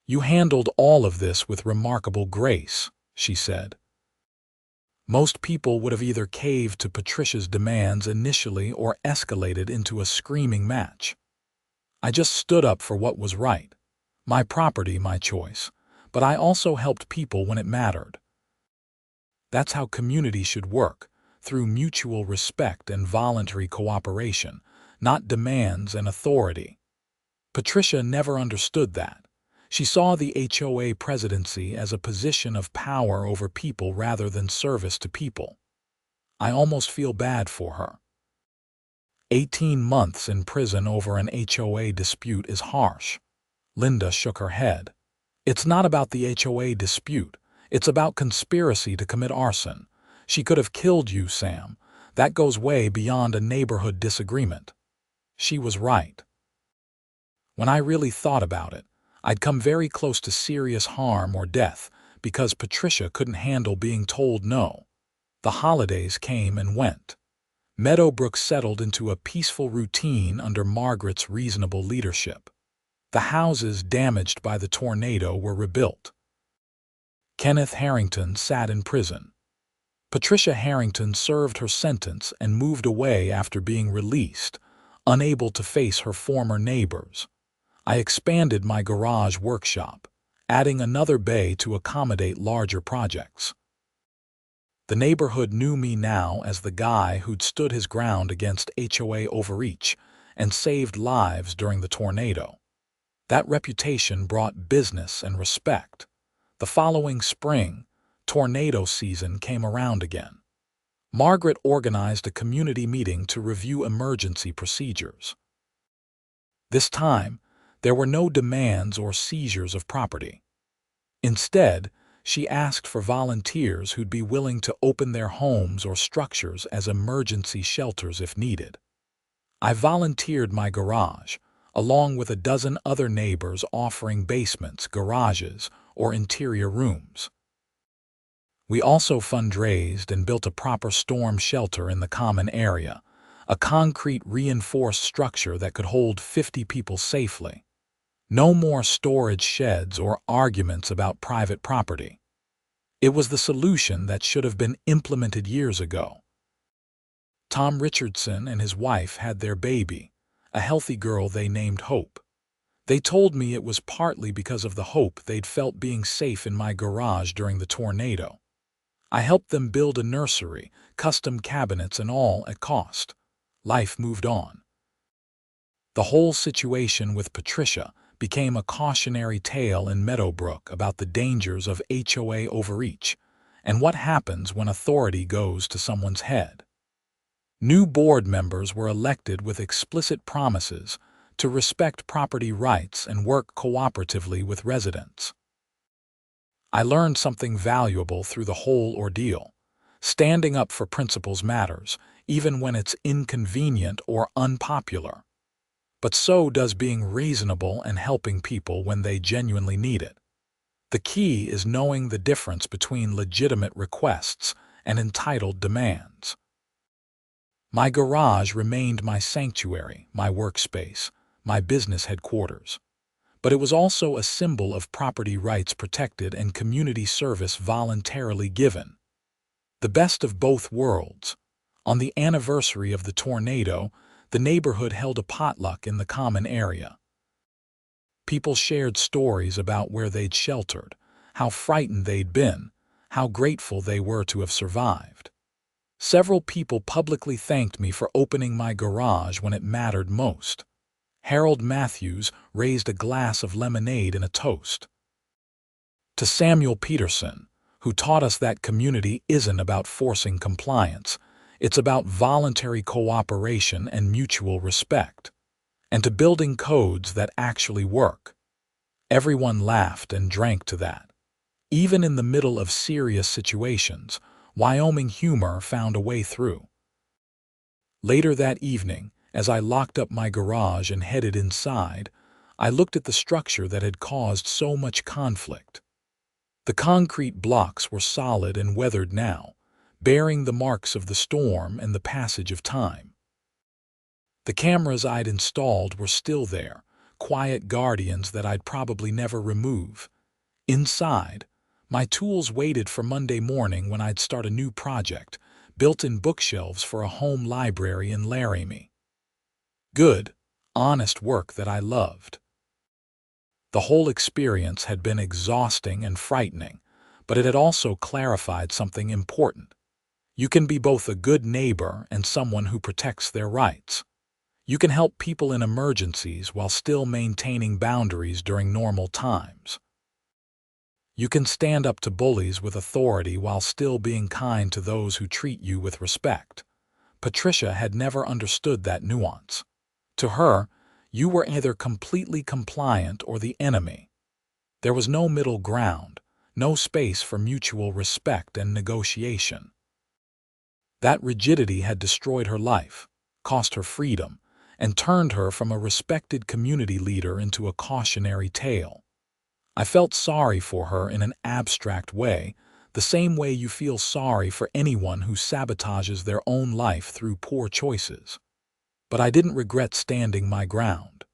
"You handled all of this with remarkable grace," she said. Most people would have either caved to Patricia's demands initially or escalated into a screaming match. I just stood up for what was right. My property, my choice. But I also helped people when it mattered. That's how community should work, through mutual respect and voluntary cooperation, not demands and authority. Patricia never understood that. She saw the HOA presidency as a position of power over people rather than service to people. I almost feel bad for her. 18 months in prison over an HOA dispute is harsh. Linda shook her head. It's not about the HOA dispute. It's about conspiracy to commit arson. She could have killed you, Sam. That goes way beyond a neighborhood disagreement. She was right. When I really thought about it, I'd come very close to serious harm or death because Patricia couldn't handle being told no. The holidays came and went. Meadowbrook settled into a peaceful routine under Margaret's reasonable leadership. The houses damaged by the tornado were rebuilt. Kenneth Harrington sat in prison. Patricia Harrington served her sentence and moved away after being released, unable to face her former neighbors. I expanded my garage workshop, adding another bay to accommodate larger projects. The neighborhood knew me now as the guy who'd stood his ground against HOA overreach and saved lives during the tornado. That reputation brought business and respect. The following spring, tornado season came around again. Margaret organized a community meeting to review emergency procedures. This time, there were no demands or seizures of property. Instead, she asked for volunteers who'd be willing to open their homes or structures as emergency shelters if needed. I volunteered my garage, along with a dozen other neighbors offering basements, garages, or interior rooms. We also fundraised and built a proper storm shelter in the common area, a concrete reinforced structure that could hold 50 people safely. No more storage sheds or arguments about private property. It was the solution that should have been implemented years ago. Tom Richardson and his wife had their baby, a healthy girl they named Hope. They told me it was partly because of the hope they'd felt being safe in my garage during the tornado. I helped them build a nursery, custom cabinets and all at cost. Life moved on. The whole situation with Patricia became a cautionary tale in Meadowbrook about the dangers of HOA overreach and what happens when authority goes to someone's head. New board members were elected with explicit promises to respect property rights and work cooperatively with residents. I learned something valuable through the whole ordeal. Standing up for principles matters, even when it's inconvenient or unpopular. But so does being reasonable and helping people when they genuinely need it. The key is knowing the difference between legitimate requests and entitled demands. My garage remained my sanctuary, my workspace, my business headquarters. But it was also a symbol of property rights protected and community service voluntarily given. The best of both worlds. On the anniversary of the tornado, the neighborhood held a potluck in the common area. People shared stories about where they'd sheltered, how frightened they'd been, how grateful they were to have survived. Several people publicly thanked me for opening my garage when it mattered most. Harold Matthews raised a glass of lemonade in a toast. To Samuel Peterson, who taught us that community isn't about forcing compliance, it's about voluntary cooperation and mutual respect, and to building codes that actually work. Everyone laughed and drank to that. Even in the middle of serious situations, Wyoming humor found a way through. Later that evening, as I locked up my garage and headed inside, I looked at the structure that had caused so much conflict. The concrete blocks were solid and weathered now, bearing the marks of the storm and the passage of time. The cameras I'd installed were still there, quiet guardians that I'd probably never remove. Inside, my tools waited for Monday morning when I'd start a new project, built-in bookshelves for a home library in Laramie. Good, honest work that I loved. The whole experience had been exhausting and frightening, but it had also clarified something important. You can be both a good neighbor and someone who protects their rights. You can help people in emergencies while still maintaining boundaries during normal times. You can stand up to bullies with authority while still being kind to those who treat you with respect. Patricia had never understood that nuance. To her, you were either completely compliant or the enemy. There was no middle ground, no space for mutual respect and negotiation. That rigidity had destroyed her life, cost her freedom, and turned her from a respected community leader into a cautionary tale. I felt sorry for her in an abstract way, the same way you feel sorry for anyone who sabotages their own life through poor choices. But I didn't regret standing my ground.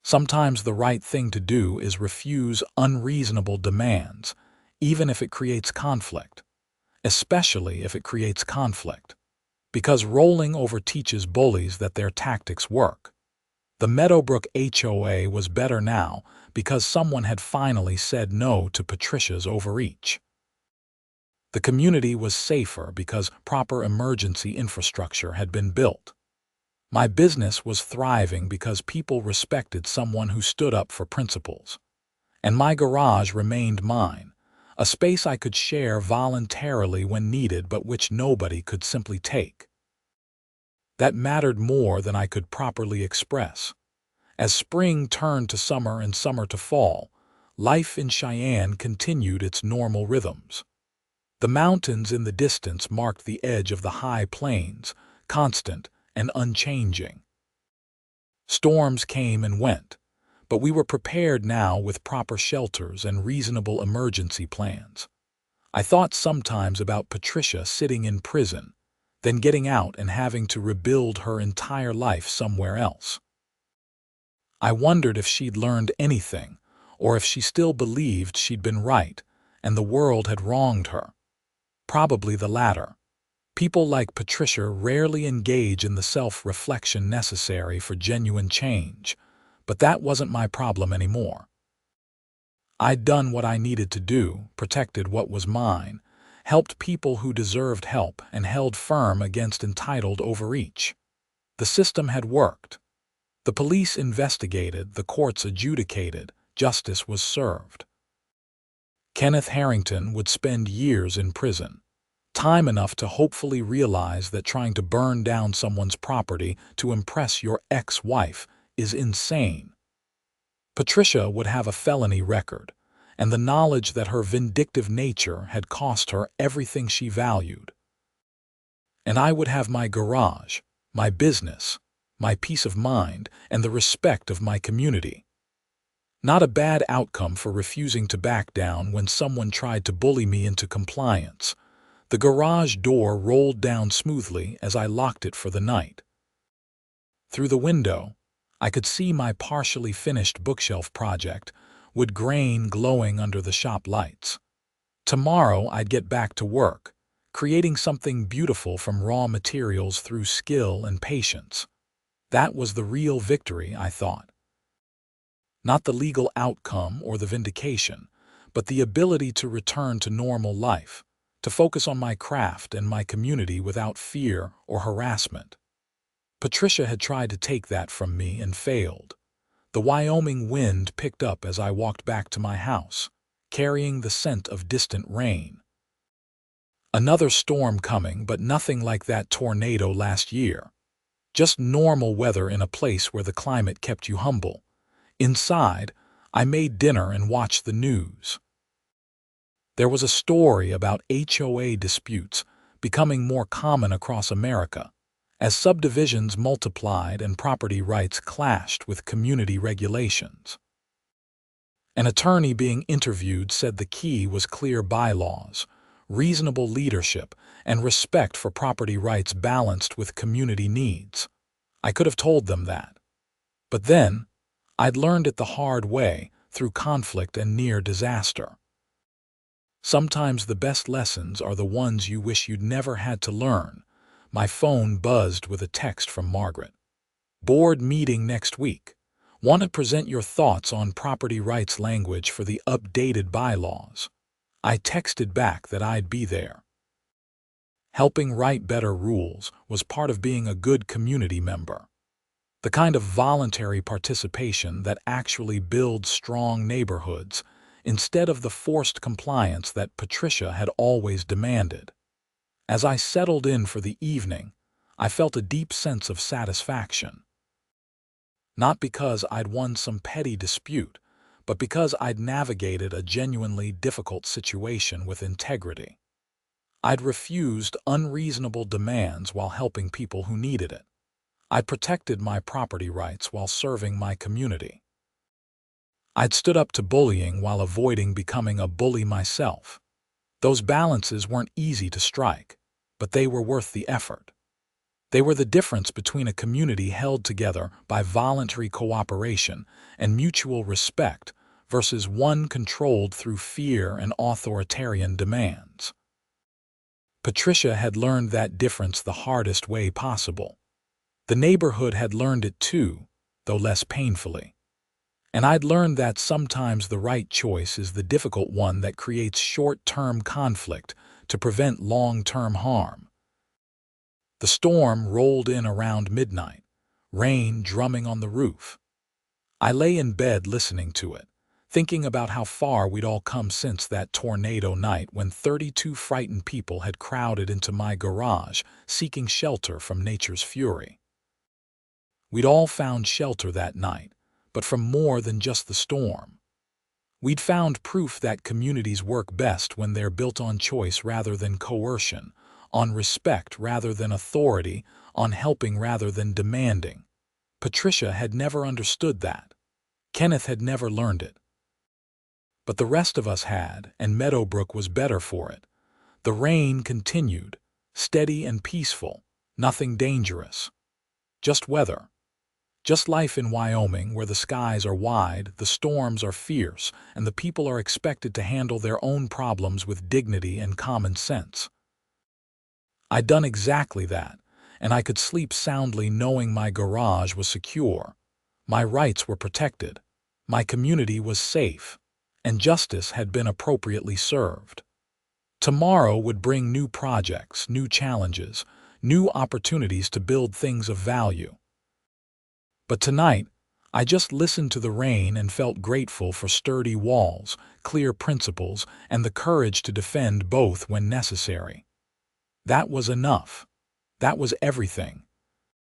Sometimes the right thing to do is refuse unreasonable demands, even if it creates conflict. Especially if it creates conflict. Because rolling over teaches bullies that their tactics work. The Meadowbrook HOA was better now because someone had finally said no to Patricia's overreach. The community was safer because proper emergency infrastructure had been built. My business was thriving because people respected someone who stood up for principles. And my garage remained mine, a space I could share voluntarily when needed but which nobody could simply take. That mattered more than I could properly express. As spring turned to summer and summer to fall, life in Cheyenne continued its normal rhythms. The mountains in the distance marked the edge of the high plains, constant and unchanging. Storms came and went, but we were prepared now with proper shelters and reasonable emergency plans. I thought sometimes about Patricia sitting in prison, then getting out and having to rebuild her entire life somewhere else. I wondered if she'd learned anything, or if she still believed she'd been right and the world had wronged her. Probably the latter. People like Patricia rarely engage in the self-reflection necessary for genuine change, but that wasn't my problem anymore. I'd done what I needed to do, protected what was mine, helped people who deserved help, and held firm against entitled overreach. The system had worked. The police investigated, the courts adjudicated, justice was served. Kenneth Harrington would spend years in prison, time enough to hopefully realize that trying to burn down someone's property to impress your ex-wife is insane. Patricia would have a felony record, and the knowledge that her vindictive nature had cost her everything she valued. And I would have my garage, my business, my peace of mind, and the respect of my community. Not a bad outcome for refusing to back down when someone tried to bully me into compliance. The garage door rolled down smoothly as I locked it for the night. Through the window, I could see my partially finished bookshelf project, wood grain glowing under the shop lights. Tomorrow I'd get back to work, creating something beautiful from raw materials through skill and patience. That was the real victory, I thought. Not the legal outcome or the vindication, but the ability to return to normal life, to focus on my craft and my community without fear or harassment. Patricia had tried to take that from me and failed. The Wyoming wind picked up as I walked back to my house, carrying the scent of distant rain. Another storm coming, but nothing like that tornado last year. Just normal weather in a place where the climate kept you humble. Inside, I made dinner and watched the news. There was a story about HOA disputes becoming more common across America, as subdivisions multiplied and property rights clashed with community regulations. An attorney being interviewed said the key was clear bylaws, reasonable leadership, and respect for property rights balanced with community needs. I could have told them that. But then, I'd learned it the hard way through conflict and near disaster. Sometimes the best lessons are the ones you wish you'd never had to learn. My phone buzzed with a text from Margaret. Board meeting next week. Want to present your thoughts on property rights language for the updated bylaws. I texted back that I'd be there. Helping write better rules was part of being a good community member. The kind of voluntary participation that actually builds strong neighborhoods instead of the forced compliance that Patricia had always demanded. As I settled in for the evening, I felt a deep sense of satisfaction. Not because I'd won some petty dispute, but because I'd navigated a genuinely difficult situation with integrity. I'd refused unreasonable demands while helping people who needed it. I'd protected my property rights while serving my community. I'd stood up to bullying while avoiding becoming a bully myself. Those balances weren't easy to strike, but they were worth the effort. They were the difference between a community held together by voluntary cooperation and mutual respect versus one controlled through fear and authoritarian demands. Patricia had learned that difference the hardest way possible. The neighborhood had learned it too, though less painfully. And I'd learned that sometimes the right choice is the difficult one that creates short-term conflict to prevent long-term harm. The storm rolled in around midnight, rain drumming on the roof. I lay in bed listening to it, thinking about how far we'd all come since that tornado night when 32 frightened people had crowded into my garage, seeking shelter from nature's fury. We'd all found shelter that night, but from more than just the storm. We'd found proof that communities work best when they're built on choice rather than coercion, on respect rather than authority, on helping rather than demanding. Patricia had never understood that. Kenneth had never learned it. But the rest of us had, and Meadowbrook was better for it. The rain continued, steady and peaceful, nothing dangerous. Just weather. Just life in Wyoming, where the skies are wide, the storms are fierce, and the people are expected to handle their own problems with dignity and common sense. I'd done exactly that, and I could sleep soundly knowing my garage was secure. My rights were protected. My community was safe, and justice had been appropriately served. Tomorrow would bring new projects, new challenges, new opportunities to build things of value. But tonight, I just listened to the rain and felt grateful for sturdy walls, clear principles, and the courage to defend both when necessary. That was enough. That was everything.